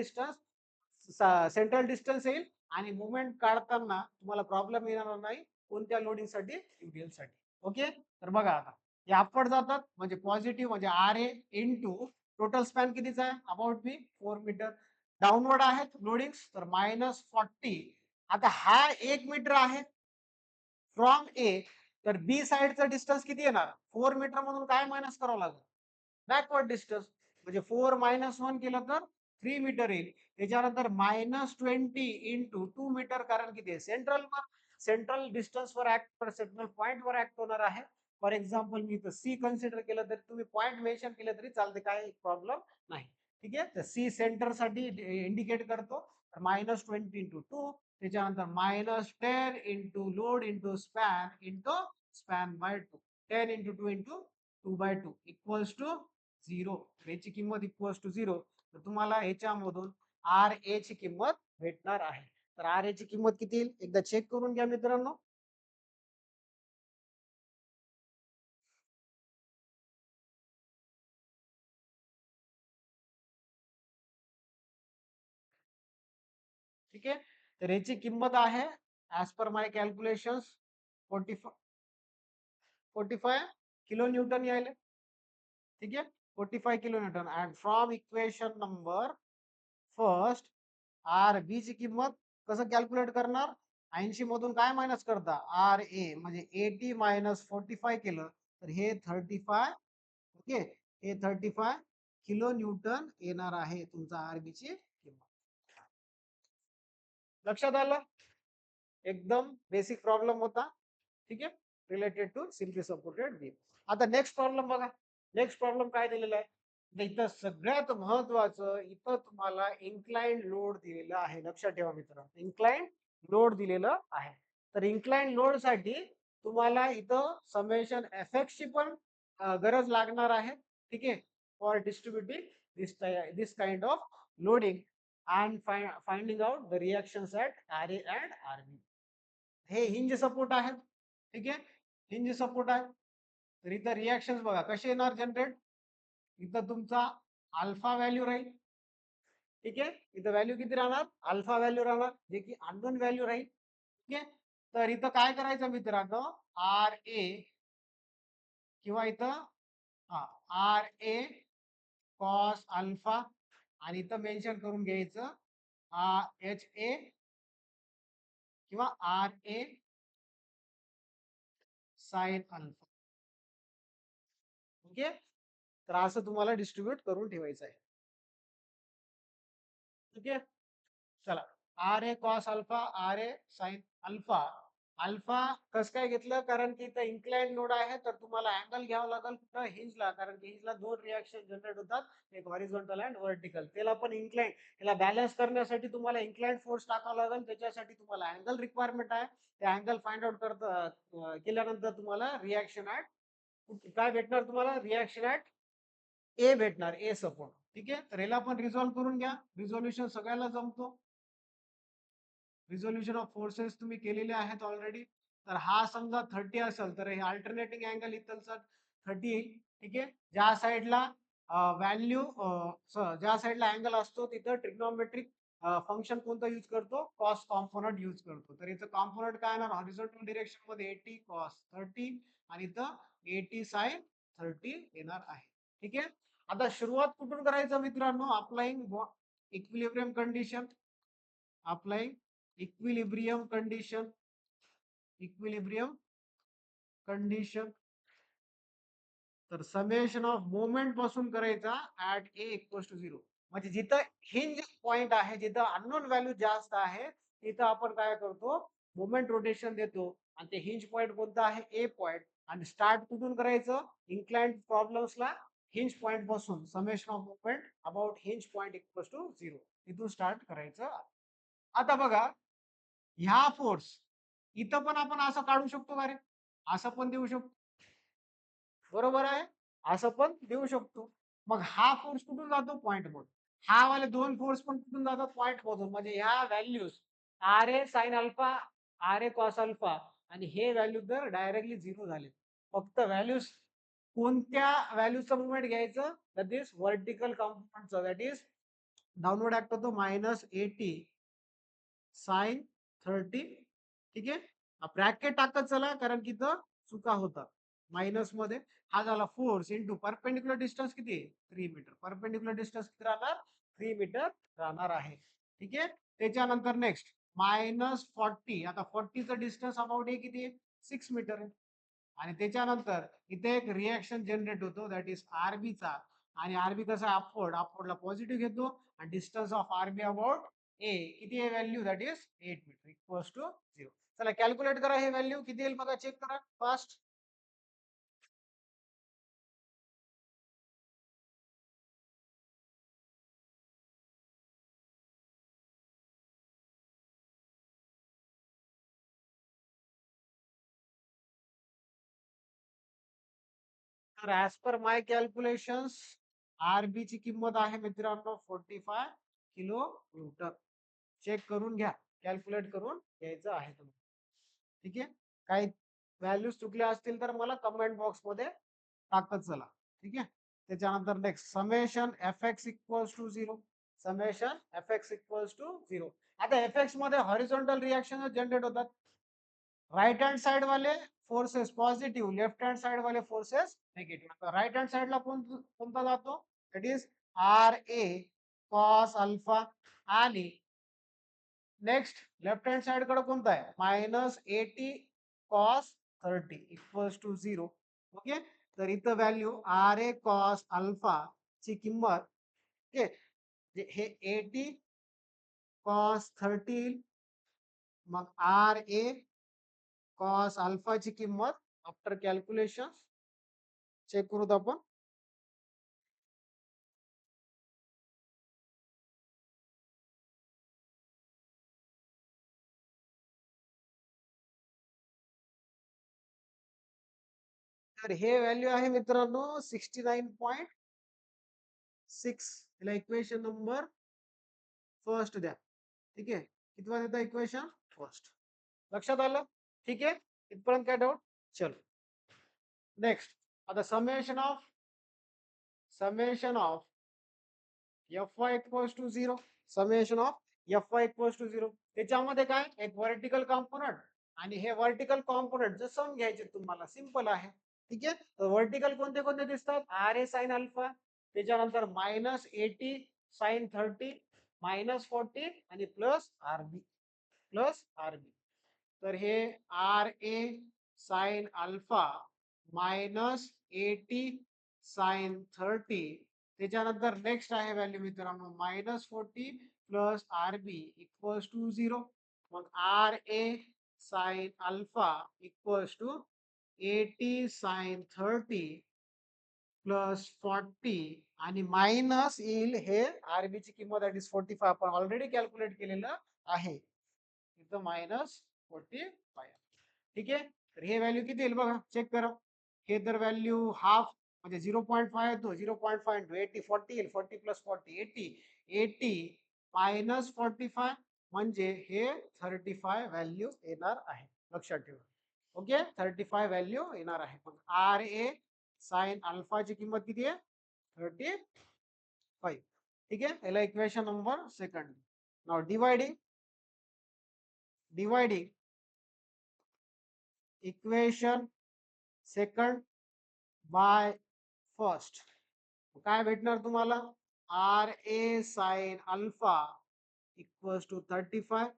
डिस्टन्स येईल आणि मुवमेंट काढताना तुम्हाला प्रॉब्लेम येणार नाही कोणत्या लोडिंग साठी युडीएल साठी. ओके तर बघा आता हे अपवर्ड जातात म्हणजे पॉझिटिव्ह म्हणजे R A into total span कितीचा आहे अबाउट बी 4 मीटर. डाऊनवर्ड आहेत लोडिंग्स तर -40. आता हा 1 मीटर आहे फ्रॉम ए तर बी साइडचं डिस्टन्स किती येणार 4 मीटर मधून काय मायनस करावं लागेल बॅकवर्ड डिस्टन्स. म्हणजे 4 -1 केलं तर 3 मीटर येईल. त्याच्यानंतर -20 इंटू 2 मीटर कारण किती सेंट्रल डिस्टन्स वर ऍक्ट सेंट्रल पॉइंट वर ऍक्ट होणार आहे. फॉर एक्झाम्पल मी इथं सी कन्सिडर केलं तर तुम्ही पॉइंट मेन्शन केलं तरी चालते काही प्रॉब्लेम नाही. ठीक आहे तर सी सेंटर साठी इंडिकेट करतो तर -20 इंटू 2 त्याच्यानंतर -10 into load into span by 2 10 into 2 into 2/2 equals to 0. याची किंमत इक्वल्स टू 0 तर तुम्हाला ह्याच्यामधून आर ए ची किंमत भेटणार आहे. तर आर ए ची किंमत किती येईल एकदा चेक करून घ्या मित्रांनो. ठीक आहे. तर याची किंमत आहे as per my calculation 45 kilo newton यायले. ठीक आहे, 45 kilo newton. And from equation number first R B ची किंमत कसं कॅल्क्युलेट करणार? 80 मधून काय मायनस करता? आर ए म्हणजे 80 मायनस 45 केलं तर हे 35. ओके, हे 35 किलो न्यूटन येणार आहे तुमचा आरबी ची किंमत. लक्षात आलं? एकदम बेसिक प्रॉब्लेम होता. ठीक आहे, related to simply supported beam. आता नेक्स्ट प्रॉब्लेम बघा. नेक्स्ट प्रॉब्लेम काय दिलेला आहे? तर इथं सगळ्यात महत्वाचं, इथं तुम्हाला इन्क्लाइंड लोड दिलेलं आहे. लक्षात ठेवा मित्रांनो, इन्क्लाइंड लोड दिलेलं आहे. तर इन्क्लाइंड लोड साठी तुम्हाला इथं समेशन एफ ची पण गरज लागणार आहे. ठीक आहे, for distributing this kind of loading and finding out the reactions at RA and RB. हे हिंज सपोर्ट आहे. ठीक आहे, हिंज सपोर्ट आहे. तर इथं रिॲक्शन्स बघा कसे येणार जनरेट. इथं तुमचा अल्फा व्हॅल्यू राहील. ठीक आहे, इथं व्हॅल्यू किती राहणार? अल्फा व्हॅल्यू राहणार, जे की अननोन व्हॅल्यू राहील. ठीक आहे, तर इथं काय करायचं मित्रांनो, आर ए किंवा इथं आर ए कॉस अल्फा आणि इथं मेन्शन करून घ्यायचं एच ए किंवा R A sine alpha. Okay, तर असं तुम्हाला डिस्ट्रीब्यूट करून ठेवायचं आहे. ठीक आहे, चला. R A cos alpha, R A sine alpha. Alpha कसं काय घेतलं? कारण की इथं इन्क्लाइंड लोड आहे, तर तुम्हाला अँगल घ्यावा लागेल कुठं? हिंजला. कारण की हिंजला दोन रिॲक्शन जनरेट होतात, एक हॉरिझॉन्टल अँड व्हर्टिकल. त्याला पण इन्क्लाइंड, त्याला बॅलन्स करण्यासाठी तुम्हाला इन्क्लाइंड फोर्स टाकावा लागेल. त्याच्यासाठी तुम्हाला अँगल रिक्वायरमेंट आहे. ते अँगल फाइंड आउट केल्यानंतर तुम्हाला रिॲक्शन ऍट काय भेटणार? तुम्हाला रिॲक्शन ऍट ए भेटणार, ए सपोर्ट. ठीक आहे, तर याला पण रिझॉल्व्ह करून घ्या. रिझोल्युशन सगळ्याला जमतो. रिझोल्युशन ऑफ फोर्सेस तुम्ही केलेले आहेत ऑलरेडी. तर हा समजा 30 असेल तर हे अल्टरनेटिंग अँगल इथलचा 30 येईल. ठीक आहे, ज्या साईडला व्हॅल्यू ज्या साईडला अँगल असतो तिथं ट्रिग्नोमेट्रिक फंक्शन कोणतं यूज करतो? कॉस कॉम्पोनंट यूज करतो. तर याचं कॉम्पोनंट काय येणार? हॉरिझॉन्टल डिरेक्शन मध्ये 80 कॉस 30 आणि इथं 80 साइन 30 येणार आहे. ठीक आहे, आता सुरुवात कुठून करायचं मित्रांनो? Applying equilibrium condition. Applying equilibrium condition. Equilibrium condition. तर समेशन ऑफ मोमेंट पासून करायचा ऍट ए इक्वल्स टू 0. म्हणजे जिथं हिंज पॉइंट आहे, जिथं अननोन व्हॅल्यू जास्त आहे, तिथं आपण काय करतो? मोमेंट रोटेशन देतो. आणि ते हिंज पॉइंट कोणता आहे? ए पॉइंट. आणि स्टार्ट कुठून करायचं? इन्क्लाइंड प्रॉब्लेम्सला हिंज पॉइंट पासून summation of moment about hinge point equals to 0 इथून स्टार्ट करायचं. आता बघा, ह्या फोर्स इथं पण आपण असं काढू शकतो का रे? असं पण देऊ शकतो, बरोबर आहे. असं पण देऊ शकतो. मग हा फोर्स कुठून जातो? पॉइंट मधून. हा वाले दोन फोर्स पण कुठून जातात? पॉइंट मधून. म्हणजे ह्या values R A sine alpha, R A cos alpha आणि हे व्हॅल्यू तर डायरेक्टली 0 झाले. फक्त व्हॅल्यूज कोणत्या व्हॅल्यूचं मुवमेंट घ्यायचं? दॅट इज व्हर्टिकल कंपोनंटचं. दॅट इज डाउनवर्ड ऍक्ट होतो -80 साइन 30. ठीक आहे, ब्रॅकेट टाकत चला कारण की इथं चुका होतात. मायनस मध्ये हा झाला फोर्स इंटू परपेंडिक्युलर डिस्टन्स किती आहे? 3 मीटर. परपेंडिक्युलर डिस्टन्स किती राहणार? 3 मीटर राहणार आहे. ठीक आहे, त्याच्यानंतर नेक्स्ट -40. आता 40चं डिस्टन्स अबाउट हे किती आहे? 6 मीटर आहे. आणि त्याच्यानंतर इथे एक रिएक्शन जनरेट होतो दॅट इज आरबीचा. आणि आरबी कसा? अपवर्ड. अपवर्डला पॉझिटिव्ह घेतो आणि distance of RB about A किती आहे? Value that is 8 metre equals to 0. चला कॅल्क्युलेट करा, हे व्हॅल्यू किती येईल बघा, चेक करा फास्ट. तर as per my calculations RB ची किंमत आहे मित्रांनो 45 किलो न्यूटन. चेक करून घ्या, कॅल्क्युलेट करून घ्यायचं आहे तुम्हाला. ठीक आहे, काही व्हॅल्यूज चुकल्या असतील तर मला कमेंट बॉक्स मध्ये टाकत चला. ठीक आहे, त्याच्यानंतर next summation F X equals to 0. Summation Fx equals to 0. आता Fx मध्ये हॉरिझॉन्टल रिएक्शन जनरेट होतात. राइट हँड साइड वाले forces positive, left hand side वाले फोर्सेस निगेटिव्ह. राइट हँड साइडला कोणता जातो? That is RA cos alpha. आणि next left hand side कडे कोणता आहे? -80 cos 30 इक्वल्स टू 0. ओके, तर इथं व्हॅल्यू RA cos अल्फा ची किंमत, ओके, हे 80 cos 30, मग RA cos अल्फा ची किंमत आफ्टर कॅल्क्युलेशन चेक करूत आपण. तर हे व्हॅल्यू आहे मित्रांनो 69.6. याला इक्वेशन नंबर फर्स्ट द्या. ठीक आहे, कितवा देता इक्वेशन? फर्स्ट. लक्षात आलं? ठीक आहे, इथपर्यंत काय डाऊट? चलो नेक्स्ट. आता summation of Fy equals to 0. Summation of Fy equals to 0. त्याच्यामध्ये काय, एक व्हर्टिकल कॉम्पोनंट आणि हे व्हर्टिकल कॉम्पोनंट जर सम घ्यायचे तुम्हाला, सिंपल आहे. ठीक आहे, तर व्हर्टिकल कोणते कोणते दिसतात? RA sin अल्फा, त्याच्यानंतर -80 sin 30, -40 आणि प्लस RB. तर हे RA sin अल्फा -80 sin 30, त्याच्यानंतर नेक्स्ट आहे व्हॅल्यू मित्रांनो -40 प्लस RB इक्वल्स टू 0. मग RA sin alpha equals to 80 sin 30 plus 40 आणि मायनस येईल हे RB ची किंमत दॅट इज 45. आपण ऑलरेडी कॅल्क्युलेट केलेलं आहे. इथं -45. ठीक आहे, तर हे व्हॅल्यू किती येईल बघा, चेक करा. हे तर व्हॅल्यू हाफ म्हणजे 0.5 येतो. 0.5 इंटू 80 40 येईल. 40 प्लस 40 80 मायनस 45 म्हणजे हे 35 व्हॅल्यू येणार आहे. लक्षात ठेवा. ओके, 35 व्हॅल्यू येणार आहे. मग RA sin अल्फाची किंमत किती आहे? 35. ठीक आहे, याला इक्वेशन नंबर सेकंड. नाव dividing equation second by first. काय भेटणार तुम्हाला? RA sin alpha equals to 35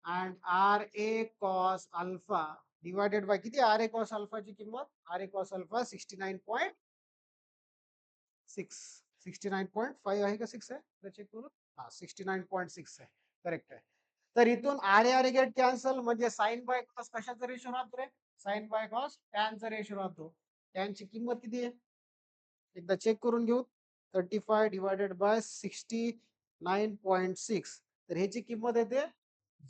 and RA cos alpha divided by किती? RA cos अल्फाची किंमत, RA cos अल्फा 69.6. 69.5 आहे का 6 आहे? चेक करू. हा 69.6 आहे, करेक्ट आहे. तर इथून RA गेट कॅन्सल, म्हणजे साइन बाय कॉस कशाचा रेशो राहतो रे? साइन बाय कॉस टॅनचा रेशो राहतो. टॅनची किंमत किती आहे? एकदा चेक करून घेऊ. 35 डिवायडेड बाय 69.6. तर ह्याची किंमत येते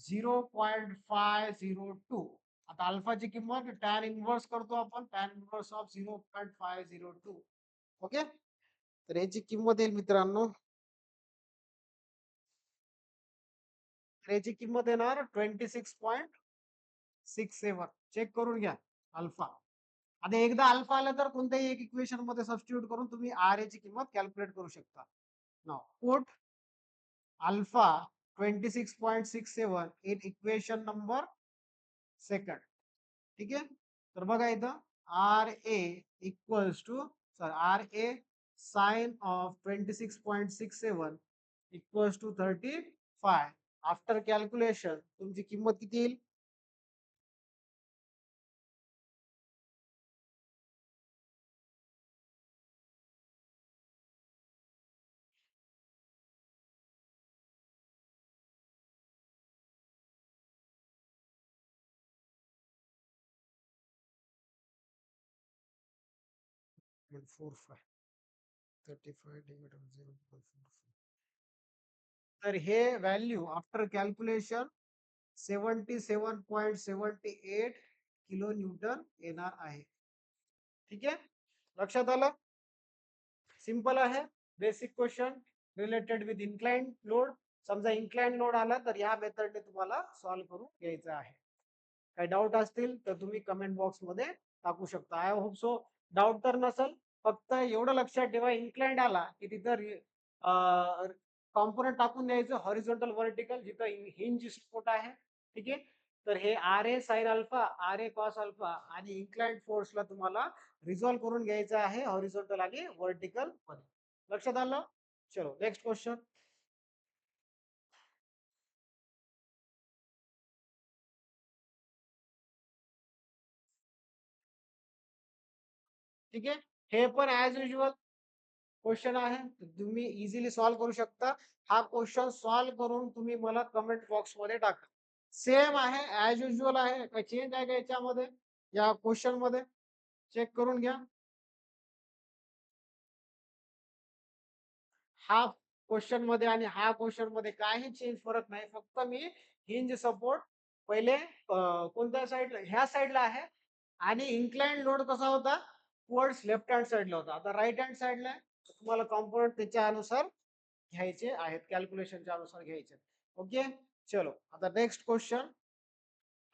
0.502. आता अल्फाची किंमत टॅन इनव्हर्स करतो आपण, टॅन इनव्हर्स ऑफ 0.502. ओके, तर ह्याची किंमत येईल मित्रांनो, ह्याची किंमत येणार 26.67. चेक करून घ्या अल्फा. आता एकदा अल्फा आला तर कोणत्याही एक इक्वेशन मध्ये सबस्टिट्यूट करून तुम्ही RA ची किंमत कॅल्क्युलेट करू शकता. नाव put alpha 26.67 in equation number second. ठीक आहे, तर बघा इथं RA equals to RA sine of 26.67 equals to 35. After calculation तुमची किंमत किती येईल? तर हे value after calculation 77.78 kilo newton येणार आहे. ठीक आहे, लक्षात आलं? सिंपल आहे, basic question related with inclined load. समजा इन्क्लाइंड लोड आला तर या मेथडने तुम्हाला सॉल्व्ह करून घ्यायचं आहे. काही डाऊट असतील तर तुम्ही कमेंट बॉक्स मध्ये टाकू शकता. आय होप सो डाऊट तर नसेल. फक्त एवढं लक्षात ठेवा, इन्क्लाइंड आला की तिथं कॉम्पोनंट टाकून द्यायचं हॉरिझॉन्टल व्हर्टिकल जिथं हिंज सपोर्ट आहे. ठीक आहे. तर हे RA sin alpha, RA cos alpha आणि इन्क्लाइंड फोर्सला तुम्हाला रिझॉल्व्ह करून घ्यायचं आहे हॉरिझॉन्टल आणि व्हर्टिकल मध्ये. लक्षात आलं? चलो नेक्स्ट क्वेश्चन. ठीक आहे. हे पण ऍज युजल क्वेश्चन आहे. तुम्ही इझिली सॉल्व्ह करू शकता. हा क्वेश्चन सॉल्व्ह करून तुम्ही मला कमेंट बॉक्स मध्ये टाका. सेम आहे, ऍज युजल आहे. काय चेंज आहे का याच्यामध्ये, या क्वेश्चन मध्ये? चेक करून घ्या. हा क्वेश्चन मध्ये आणि हा क्वेश्चन मध्ये काही चेंज फरक नाही. फक्त मी हिंज सपोर्ट पहिले कोणत्या साईडला, ह्या साईडला आहे आणि इन्क्लाइंड लोड कसा होता, टुवर्ड्स लेफ्ट हँड साईडला होता. आता राईट हँड साईडला आहे. तुम्हाला कॉम्पोनंट त्याच्या अनुसार घ्यायचे आहेत, कॅल्क्युलेशनच्या अनुसार घ्यायचे. ओके. चलो आता नेक्स्ट क्वेश्चन.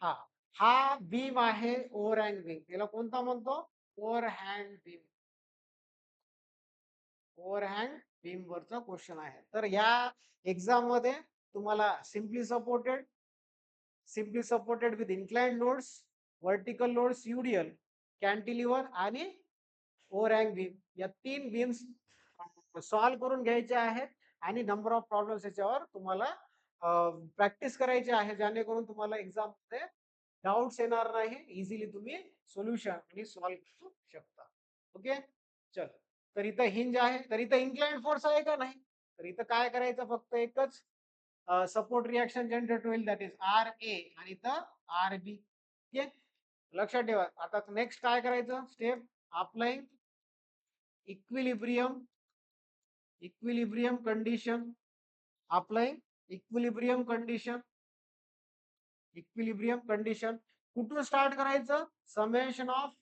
हा हा बीम आहे ओव्हरहँग बीम. याला कोणता म्हणतो? ओव्हरहँग बीम. ओव्हरहँग बीम वरचा क्वेश्चन आहे. तर या एक्झाम मध्ये तुम्हाला simply supported with inclined loads, vertical loads UDL, cantilever आणि ओव्हरहँग बीम या 3 बीम्स सॉल्व्ह करून घ्यायचे आहेत आणि नंबर ऑफ प्रॉब्लेम्स याच्यावर तुम्हाला प्रॅक्टिस करायची आहे, जेणेकरून तुम्हाला एक्झाम मध्ये डाउट्स येणार नाही. इझिली तुम्ही सोल्युशन आणि सॉल्व्ह करू शकता. ओके. चल. तर इथं हिंज आहे, तर इथं इन्क्लाइंड फोर्स आहे का नाही? तर इथं काय करायचं, फक्त एकच सपोर्ट रिएक्शन जनरेट होईल, दॅट इज RA आणि इथं RB. ओके. लक्षात ठेवा. आता नेक्स्ट काय करायचं step, applying equilibrium condition. Applying equilibrium condition कुठून स्टार्ट करायचं? समेशन ऑफ,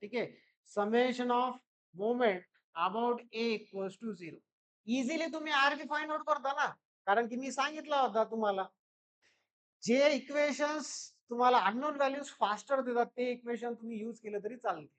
ठीक आहे, summation of moment about A equals to 0. Easily तुम्ही RB फाइंड आउट करता ना, कारण की मी सांगितलं होता तुम्हाला, जे इक्वेशन्स तुम्हाला अननोन व्हॅल्यूज फास्टर देतात ते इक्वेशन तुम्ही यूज केलं तरी चालते.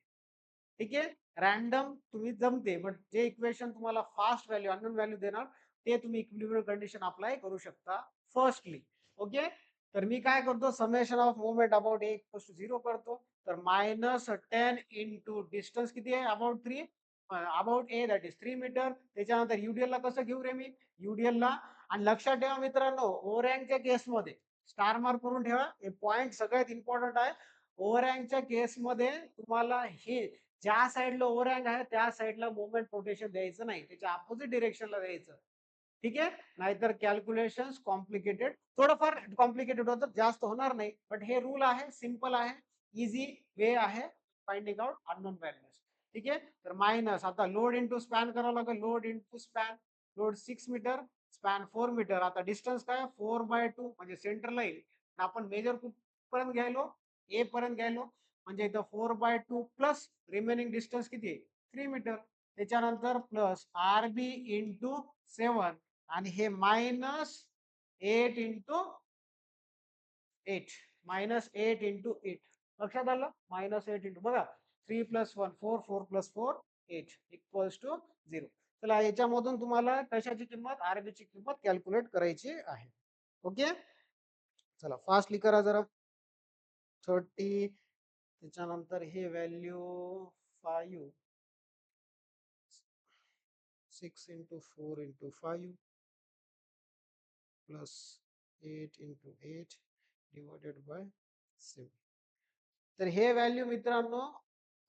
ठीक आहे. रॅन्डम तुम्ही जमते, बट जे इक्वेशन तुम्हाला फास्ट व्हॅल्यू, अननोन व्हॅल्यू देणार ते तुम्ही इक्विलिब्रियम कंडिशन अप्लाय करू शकता फर्स्टली. ओके. तर मी काय करतो, summation of moment about A equals to 0 करतो. तर -10 इंटू डिस्टन्स किती आहे, about 3, about A that is 3 metre. त्याच्यानंतर UDL ला कसं घेऊ रे मी, UDL ला. आणि लक्षात ठेवा मित्रांनो, ओव्हरहँगच्या केसमध्ये स्टार मार्क करून ठेवा, हे पॉइंट सगळ्यात इम्पॉर्टंट आहे. ओव्हरहँगच्या केसमध्ये तुम्हाला हे ज्या साईडला ओव्हरहँग आहे त्या साईडला मोमेंट रोटेशन द्यायचं नाही, त्याच्या अपोजिट डिरेक्शनला द्यायचं. ठीक आहे. नाहीतर कॅल्क्युलेशन कॉम्प्लिकेटेड, थोडंफार कॉम्प्लिकेटेड होतं, जास्त होणार नाही. बट हे रूल आहे, सिंपल आहे, इझी वे आहे फाइंडिंग आउट अननोन व्हॅल्यूज. ठीक आहे. तर मायनस, आता लोड इंटू स्पॅन करावं लागेल. Load into span, load 6 metre, span 4 metre. आता डिस्टन्स काय, 4/2 म्हणजे सेंटर लाईन. आपण मेजर कुठपर्यंत घ्यायलो, A पर्यंत घ्यायलो. म्हणजे इथं 4/2 प्लस रिमेनिंग डिस्टन्स किती आहे, 3 मीटर. त्याच्यानंतर प्लस RB इंटू 7 आणि हे -8 इंटू 8, -8 इंटू 8. लक्षात आलं? -8 इंटू, बघा, 3 + 1 4, 4 + 4 8 इक्वल्स टू 0. चला, याच्यामधून तुम्हाला कशाची किंमत, RB ची किंमत कॅल्क्युलेट करायची आहे. ओके. चला फास्टली करा जरा. 30, त्याच्यानंतर हे value 5, 6 into 4 into 5 plus 8 into 8 divided by 7. तर हे व्हॅल्यू मित्रांनो,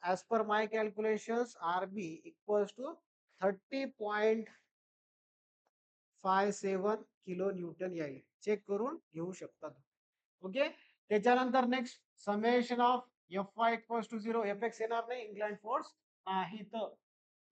as per my calculations, RB equals to 30.57 kilo newton येईल. चेक करून घेऊ शकता. ओके. त्याच्यानंतर next, summation of Fy equals to 0. Fx येणार नाही, इन्क्लाइंड फोर्स नाही. तर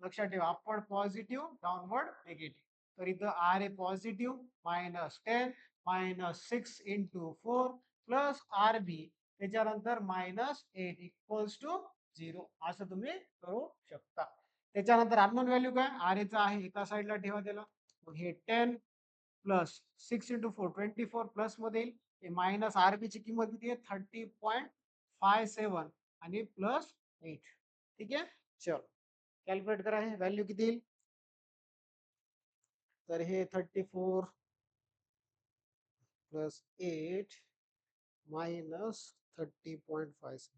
लक्षात ठेवा, अपवर्ड पॉझिटिव्ह, डाऊनवर्ड निगेटिव्ह. तर इथं RA positive, -10 -6 into 4 plus RB, त्याच्यानंतर -8 इक्वल्स टू 0. असं तुम्ही करू शकता. त्याच्यानंतर अननोन व्हॅल्यू काय, RA चा आहे, एका साईडला ठेवा त्याला. मग हे 10 प्लस 6 इंटू 4 24 प्लस मध्ये येईल. हे मायनस RB ची किंमत किती आहे, 30.57 आणि प्लस 8. ठीक आहे. चल, कॅल्क्युलेट करा, हे व्हॅल्यू किती येईल. तर हे 34 प्लस 8 मायनस 30.5,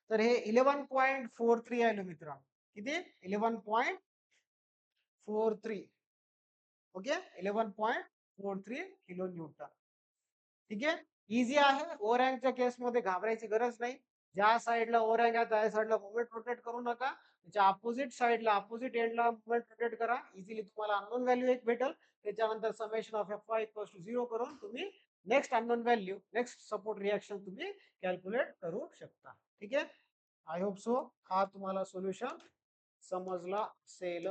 तर हे 11.43 आलं मित्रांनो. किती? 11.43. Okay, 11.43 kilo Newton. ठीक आहे, इझी आहे. ओव्हरहँगच्या केसमध्ये घाबरायची गरज नाही. ज्या साईडला ओव्हरहँग आहे त्या साईडला मुवमेंट रोटेट करू नका. त्याच्या अपोजिट साईडला अपोजिट एंडला मुवमेंट रोटेट करा. इझिली तुम्हाला अननोन व्हॅल्यू एक भेटेल. त्याच्यानंतर summation of F Y equals to 0 करून तुम्ही next unknown value, next support reaction तुम्ही कॅल्क्युलेट करू शकता. ठीक आहे, आय होप सो हा तुम्हाला सोल्युशन समजला असेल.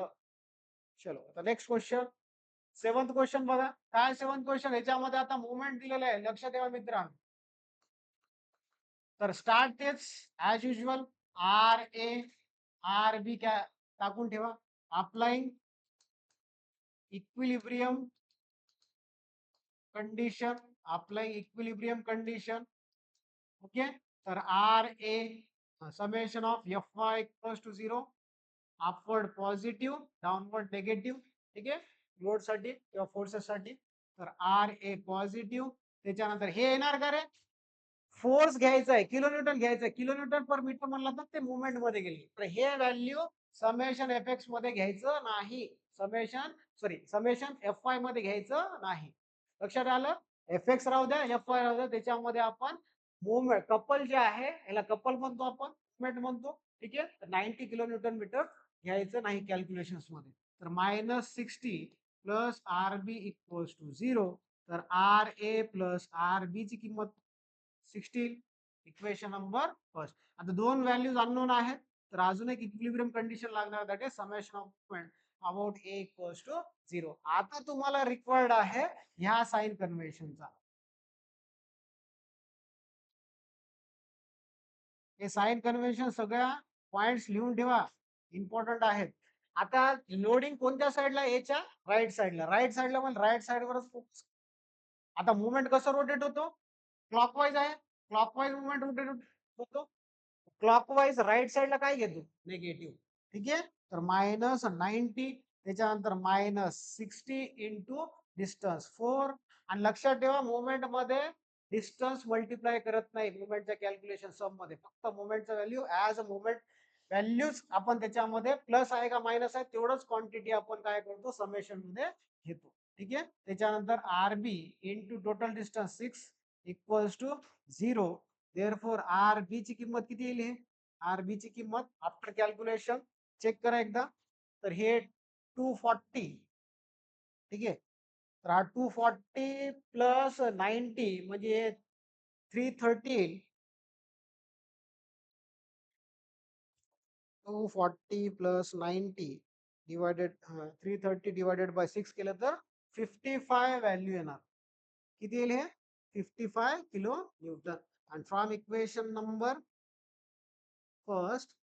चलो आता नेक्स्ट क्वेश्चन. सेवंथ क्वेश्चन बघा. काय सेवंथ क्वेश्चन? याच्यामध्ये आता मुवमेंट दिलेलं आहे, लक्ष ठेवा मित्रांनो. तर स्टार्ट तेच as usual R A R B काय टाकून ठेवा. Applying equilibrium condition, applying equilibrium condition. Okay, तर R A summation of F Y equals to 0, upward positive, downward negative. ठीक आहे, लोड साठी किंवा फोर्सेस साठी. तर आर ए पॉझिटिव्ह, त्याच्यानंतर हे येणार का रे? फोर्स घ्यायचा आहे, किलोन्यूटन घ्यायचं आहे. किलोन्यूटन पर मीटर म्हणलं तर ते मुवमेंट मध्ये गेली. तर हे व्हॅल्यू समेशन एफ एक्स मध्ये घ्यायचं नाही. समेशन एफ वाय मध्ये घ्यायचं नाही. लक्षात आलं? एफ एक्स राहू द्या, एफ वाय राहू द्या. त्याच्यामध्ये आपण मुवमेंट कपल जे आहे याला कपल म्हणतो, आपण मुवमेंट म्हणतो. ठीक आहे, तर 90 किलोन्यूटन मीटर घ्यायचं नाही कॅल्क्युलेशन मध्ये. तर -60 plus R B equals to 0. तर R A plus R B ची किंमत 16. Equation number first. आता दोन व्हॅल्यूज अननोन आहेत, तर अजून एक इक्विलिब्रियम कंडिशन लागणार, that is summation of point about A equals to 0. आता तुम्हाला रिक्वायर्ड आहे ह्या साइन कन्व्हेन्शनचा. हे साइन कन्व्हेन्शन सगळ्या पॉइंट्स लिहून ठेवा, इम्पॉर्टंट आहेत. आता लोडिंग कोणत्या साईडला? एच्या राईट साईडला. राईट साईडला म्हणजे राईट साईडवरच फोकस. आता मुवमेंट कसं रोटेट होतो? क्लॉकवाईज आहे, क्लॉकवाईज मुवमेंट रोटेट होतो. क्लॉकवाईज राईट साईडला काय घेतो? निगेटिव्ह. ठीक आहे, तर -90, त्याच्यानंतर -60 इंटू डिस्टन्स 4. आणि लक्षात ठेवा, मुवमेंट मध्ये डिस्टन्स मल्टिप्लाय करत नाही मुवमेंटच्या कॅल्क्युलेशन सम मध्ये. फक्त मुवमेंटचा value as a movement values आपण त्याच्यामध्ये प्लस आहे का मायनस आहे तेवढंच क्वांटिटी आपण काय करतो? समेशन मध्ये घेतो. ठीक आहे, त्याच्यानंतर R B into total distance 6 equals to 0. Therefore R B ची किंमत किती येईल? हे आर बी ची किंमत आफ्टर कॅल्क्युलेशन चेक करा एकदा. तर हे 240. ठीक आहे, तर हा 240 प्लस 90 म्हणजे 330 येईल. 240 प्लस 90 डिवायडेड 330 डिवायडेड बाय 6 केलं तर 55 व्हॅल्यू येणार. किती येईल हे? 55 किलो न्यूटन. आणि from equation number first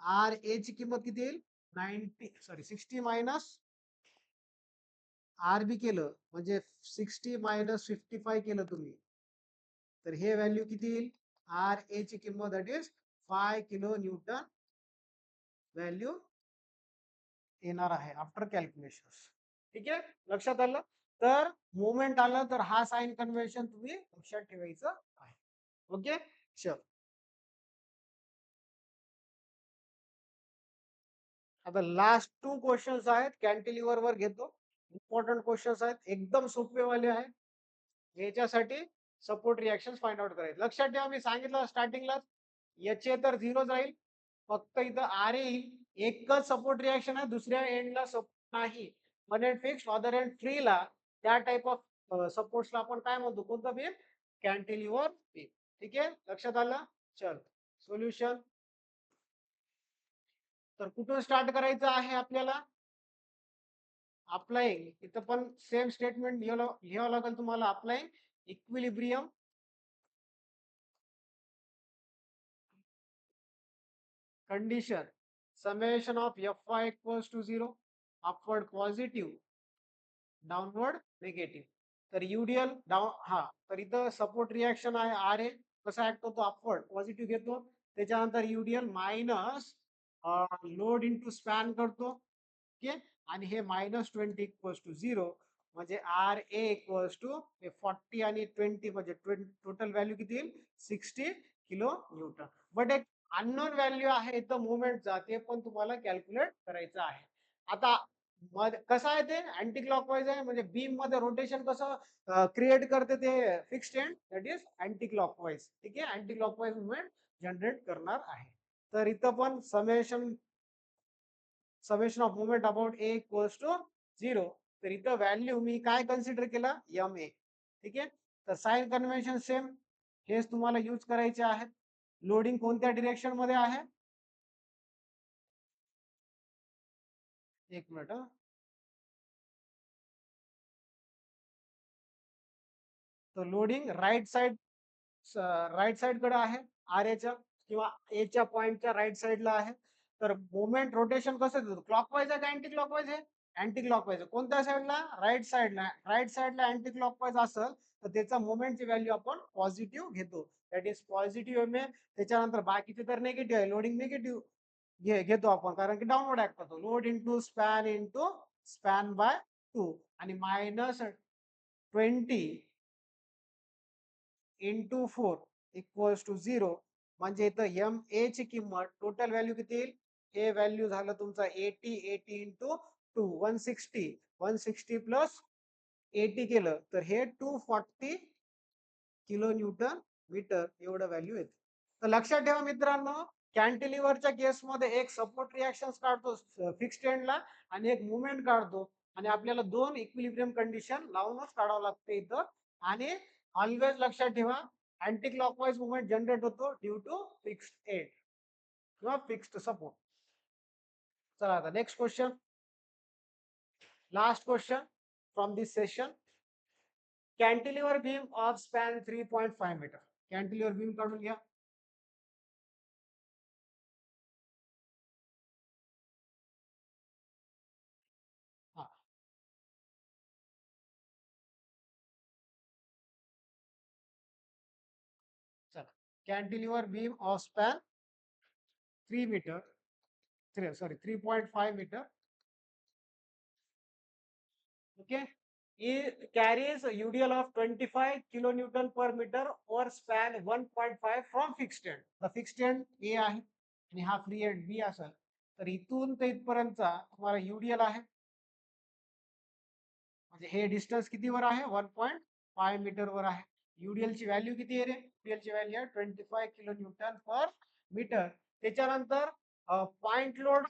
R A ची किंमत किती येईल? 60 मायनस आर बी केलं म्हणजे 60 मायनस 55 केलं तुम्ही, तर हे व्हॅल्यू किती येईल? आर ए ची किंमत that is 5 kilo Newton value येणार आहे आफ्टर कॅल्क्युलेशन. ठीक आहे, लक्षात आलं? तर मुवमेंट आलं तर हा साइन कन्व्हेन्शन तुम्ही लक्षात ठेवायचं आहे. ओके, चल आता लास्ट 2 क्वेश्चन्स आहेत, कॅन्टिलिव्हर वर घेतो. इम्पॉर्टंट क्वेश्चन्स आहेत, एकदम सोपे वाले आहेत. याच्यासाठी सपोर्ट रिएक्शन फाइंड आउट करायचे. लक्षात ठेवा, मी सांगितलं स्टार्टिंगला याचे तर 0 जाईल. फक्त इथं आर येईल. एकच सपोर्ट रिएक्शन आहे, दुसऱ्या एंडला सपोर्ट नाही. One end fix, other end free ला त्या टाइप ऑफ सपोर्ट्सला आपण काय म्हणतो? कोणतं बीम? Cantilever beam. ठीक आहे, लक्षात आलं? चल सोल्युशन. तर कुठून स्टार्ट करायचं आहे आपल्याला? अप्लाइंग, इथं पण सेम स्टेटमेंट लिहावं लागेल तुम्हाला. Applying equilibrium condition, summation of F Y equals to 0, upward positive, downward negative. तर युडियल डाऊन, हा, तर इथं सपोर्ट रिएक्शन आहे आर ए. कसा ऍक्ट होतो? अपवर्ड पॉझिटिव्ह घेतो. त्याच्यानंतर UDL minus load into span करतो. ओके, आणि हे -20 इक्वल्स टू 0, म्हणजे आर ए इक्वल्स टू 40 आणि 20 म्हणजे टोटल व्हॅल्यू किती येईल 60 किलो न्यूटन. बट एक अननोन व्हॅल्यू आहे इथं मुवमेंटचा, ते पण तुम्हाला कॅल्क्युलेट करायचं आहे. आता कसं आहे ते अँटी क्लॉकवाईज आहे, म्हणजे बीम मध्ये रोटेशन कसं क्रिएट करते ते fixed end, that is anti clockwise. ठीक आहे, अँटी क्लॉकवाईज मुवमेंट जनरेट करणार आहे. तर इथं पण summation of movement about A equals to 0. तर इथं व्हॅल्यू मी काय कन्सिडर केला एम ए. ठीक आहे, तर साइन कन्व्हेन्शन सेम हेच तुम्हाला यूज करायचे आहेत. लोडिंग कोणत्या डिरेक्शन मध्ये आहे, एक मिनिट. तर लोडिंग राईट साइड कडे आहे, आर एच्या किंवा एच्या पॉइंटच्या राईट साइडला आहे. तर मोमेंट रोटेशन कसं देतो, क्लॉकवाईज आहे का अँटी क्लॉकवाईज आहे, अँटी क्लॉकवाईज आहे. कोणत्या साइडला, राईट साइडला अँटी क्लॉकवाईज असेल तर त्याचा मोमेंटची व्हॅल्यू आपण पॉझिटिव्ह घेतो, that is positive M A. त्याच्यानंतर बाकीचे तर निगेटिव्ह आहे, लोडिंग निगेटिव्ह घेतो आपण, कारण की डाऊनवर्ड ऍक्ट करतो. लोड इंटू स्पॅन बाय 2 आणि -20 इंटू 4 इक्वल्स टू 0, म्हणजे इथं एम ए ची किंमत टोटल व्हॅल्यू किती येईल, हे व्हॅल्यू झालं तुमचा 80 इंटू 2 160. 160 प्लस 80 केलं तर हे 240 किलो न्यूटन मीटर एवढं व्हॅल्यू येते. तर लक्षात ठेवा मित्रांनो, कॅन्टिलिव्हरच्या केसमध्ये एक सपोर्ट रिएक्शन काढतो फिक्स्ड एंडला आणि एक मुवमेंट काढतो, आणि आपल्याला दोन इक्विलिब्रियम कंडिशन लावूनच काढावं लागते इथं. आणि ऑलवेज लक्षात ठेवा, अँटी क्लॉकवाईज मुवमेंट जनरेट होतो ड्यू टू फिक्स्ड एंड किंवा फिक्स्ड सपोर्ट. चला आता next question, last question from this session. Cantilever beam of span 3.5 metre. Cantilever beam काढून घ्या. हा, चला. Cantilever beam of span 3 metre, sorry 3.5 metre. Okay, it carries a UDL of 25 kilonewton per meter or span 1.5 from fixed end. The fixed end A आहे आणि हा free end B असेल, तर इथून ते इथपर्यंतचा तुम्हाला UDL आहे, म्हणजे हे डिस्टन्स कितीवर आहे 1.5 मीटर वर आहे. UDL ची व्हॅल्यू किती आहे रे, UDL ची व्हॅल्यू आहे 25 किलो न्यूटन पर मीटर. त्याच्यानंतर point load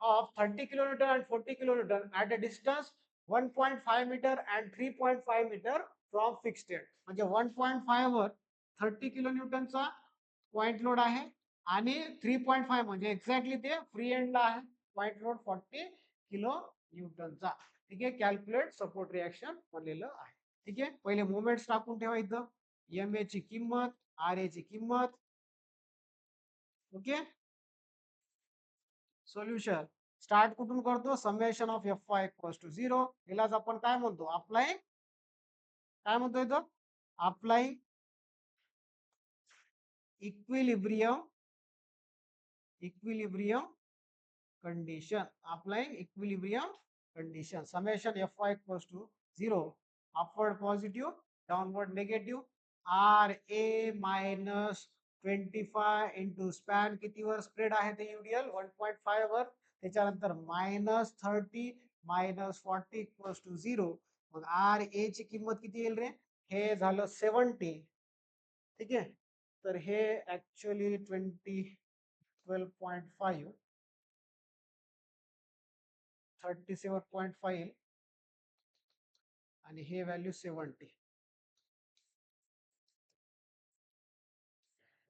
of 30 kilometre and 40 kilometre at a distance 1.5 metre and 3.5 metre from fixed end. म्हणजे 1.5 वर 30 किलो न्यूटनचा पॉइंट लोड आहे आणि 3.5 म्हणजे एक्झॅक्टली ते फ्री एंडला आहे, पॉइंट लोड 40 किलो न्यूटनचा. ठीक आहे, कॅल्क्युलेट सपोर्ट रिएक्शन बनलेलं आहे. ठीक आहे, पहिले मोमेंट्स टाकून ठेवा इथं, एम ए ची किंमत, आर ए ची किंमत. ओके, सोल्युशन स्टार्ट कुठून करतो, summation of F Y equals to 0. यालाच आपण काय म्हणतो, अप्लाइंग, काय म्हणतो इथं, applying equilibrium condition. Applying equilibrium condition. Summation Fy equals to 0. Upward positive, downward negative. RA minus 25 into span कितीवर spread आहे ते UDL 1.5 वर. त्याच्यानंतर -30 -40 इक्वल्स टू 0. मग RA ची किंमत किती येईल रे, हे झालं 70. ठीक आहे, तर हे ऍक्च्युअली 12.5 37.5 आणि हे व्हॅल्यू 70.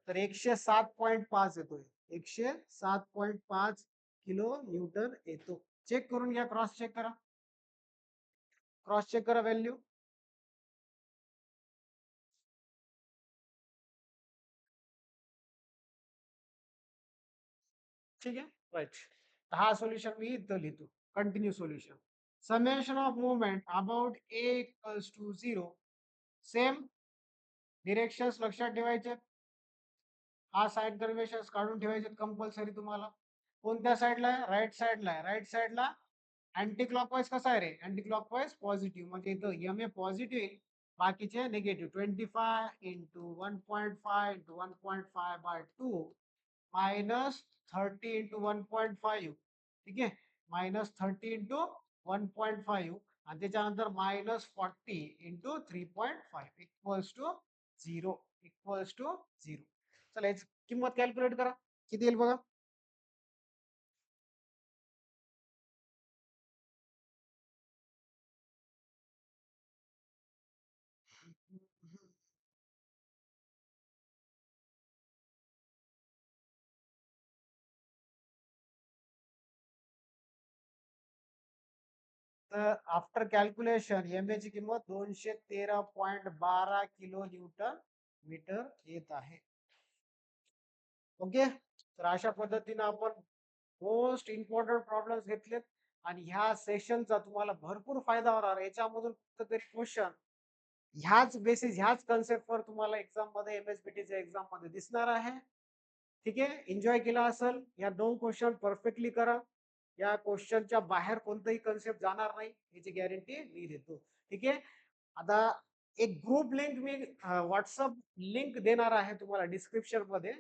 तर 107.5 येतोय, 107.5 किलो न्यूटन येतो. चेक करून घ्या, क्रॉस चेक करा व्हॅल्यू. ठीक आहे, राईट. हा सोल्युशन मी इथं लिहितो. Continue solution. Summation of movement about A equals to 0. Same directions लक्षात ठेवायचे. हा साइड कन्व्हेन्शन काढून ठेवायचे कंपल्सरी तुम्हाला. कोणत्या साईडला आहे, राईट साईडला आहे. राईट साईडला अँटी क्लॉकवाईज कसा आहे रे? अँटी क्लॉकवाईज पॉझिटिव्ह म्हणजे इथं एम ए पॉझिटिव्ह येईल, बाकीचे negative. 25 into 1.5 into 1.5 by 2 minus 30 into 1.5. ठीक आहे, मायनस 30 इंटू 1.5 आणि त्याच्यानंतर minus 40 into 3.5 equals to 0. Equals to 0. चला याची किंमत कॅल्क्युलेट करा, किती येईल बघा. तर आफ्टर कॅल्क्युलेशन एम ची किंमत 213.12 किलो न्यूटन मीटर येत आहे. ओके, तर अशा पद्धतीने आपण मोस्ट इम्पॉर्टंट प्रॉब्लेम्स घेतलेत आणि ह्या सेशनचा तुम्हाला भरपूर फायदा होणार. याच्यामधून कुठतरी क्वेश्चन ह्याच बेसिस ह्याच कन्सेप्टवर तुम्हाला एक्झाम मध्ये एमएसबीटीच्या एक्झाम मध्ये दिसणार आहे. ठीक आहे, एन्जॉय केला असेल. या 2 क्वेश्चन परफेक्टली करा. या क्वेश्चनच्या बाहेर कोणताही कन्सेप्ट जाणार नाही याची गॅरंटी मी देतो. ठीक आहे, आता एक ग्रुप लिंक मी व्हॉट्सअप लिंक देणार आहे तुम्हाला डिस्क्रिप्शन मध्ये.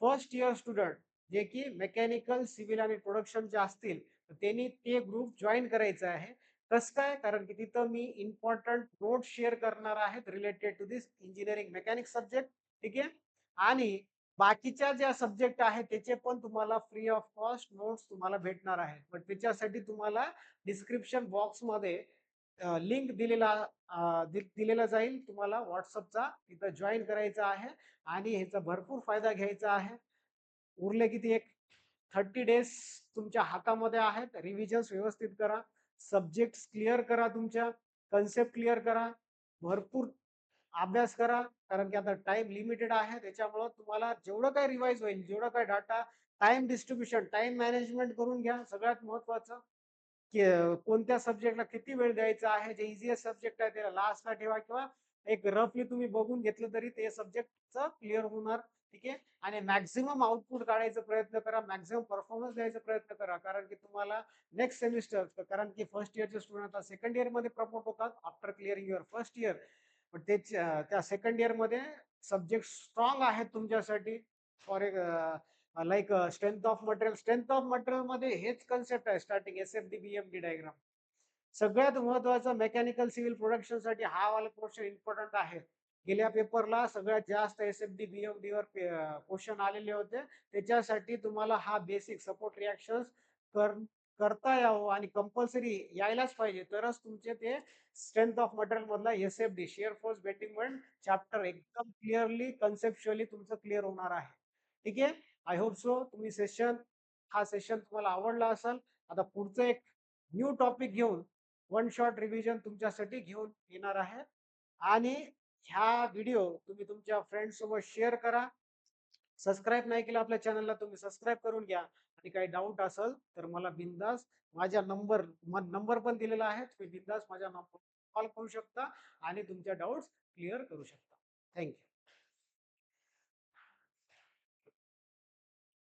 फर्स्ट इयर स्टुडंट जे की मेकॅनिकल सिव्हिल आणि प्रोडक्शनचे असतील तर त्यांनी ते ग्रुप जॉईन करायचं आहे. कसं काय? कारण की तिथं मी इम्पॉर्टंट नोट्स शेअर करणार आहेत related to this engineering mechanics subject. ठीक आहे, आणि बाकीच्या ज्या सब्जेक्ट आहेत त्याचे पण तुम्हाला फ्री ऑफ कॉस्ट नोट्स तुम्हाला भेटणार आहेत. पण त्याच्यासाठी तुम्हाला डिस्क्रिप्शन बॉक्समध्ये लिंक दिलेला जाईल. तुम्हाला व्हॉट्सअपचा तिथं जॉईन करायचं आहे आणि ह्याचा भरपूर फायदा घ्यायचा आहे. उरले किती? एक 30 डेज तुमच्या हातामध्ये आहेत. रिव्हिजन्स व्यवस्थित करा, सब्जेक्ट क्लिअर करा, तुमच्या कन्सेप्ट क्लिअर करा, भरपूर अभ्यास करा. कारण की आता टाइम लिमिटेड आहे. त्याच्यामुळं तुम्हाला जेवढं काही रिवाइज होईल, जेवढं काही data, time distribution, time management करून घ्या. सगळ्यात महत्वाचं की कोणत्या सब्जेक्टला किती वेळ द्यायचा आहे. जे इझिएस्ट सब्जेक्ट आहे त्याला लास्टला ठेवा किंवा एक रफली तुम्ही बघून घेतलं तरी ते सब्जेक्टचं क्लिअर होणार. ठीक आहे, आणि मॅक्झिमम आउटपुट काढायचा प्रयत्न करा, मॅक्झिमम परफॉर्मन्स द्यायचा प्रयत्न करा. कारण की तुम्हाला नेक्स्ट सेमिस्टर, कारण की फर्स्ट इयरचे स्टुडंट आता सेकंड इयर मध्ये प्रमोट होतात after clearing your first year. पण त्या सेकंड इयर मध्ये सब्जेक्ट स्ट्रॉंग आहेत तुमच्यासाठी. फॉर एक लाईक स्ट्रेंथ ऑफ मटेरियल मध्ये हेच कन्सेप्ट आहे स्टार्टिंग एसएफडी बीएमडी डायग्राम. सगळ्यात महत्वाचा मेकॅनिकल सिव्हिल प्रोडक्शन साठी हा वाला क्वेश्चन इम्पॉर्टंट आहे. गेल्या पेपरला सगळ्यात जास्त एसएफडी बीएमडी वर क्वेश्चन आलेले होते. त्याच्यासाठी तुम्हाला हा बेसिक सपोर्ट रिॲक्शन करता यावं आणि कंपल्सरी यायलाच पाहिजे. तरच तुमचे ते स्ट्रेंथ ऑफ मटेरियल मधला SFD share force bending moment chapter एकदम क्लिअरली कन्सेप्च्युअली तुमचं क्लिअर होणार आहे. ठीक आहे, आय होप सो हा सेशन तुम्हाला आवडला असेल. आता पुढचं एक न्यू टॉपिक घेऊन वन शॉट रिव्हिजन तुमच्यासाठी घेऊन येणार आहे. आणि ह्या व्हिडिओ तुम्ही तुमच्या फ्रेंड सोबत शेअर करा. सबस्क्राईब नाही केलं आपल्या चॅनलला, तुम्ही सबस्क्राईब करून घ्या. आणि काही डाऊट असेल तर मला बिंदास माझ्या नंबर पण दिलेला आहे. तुम्ही बिंदास माझ्या नंबर कॉल करू शकता आणि तुमच्या डाऊट्स क्लिअर करू शकता. थँक्यू.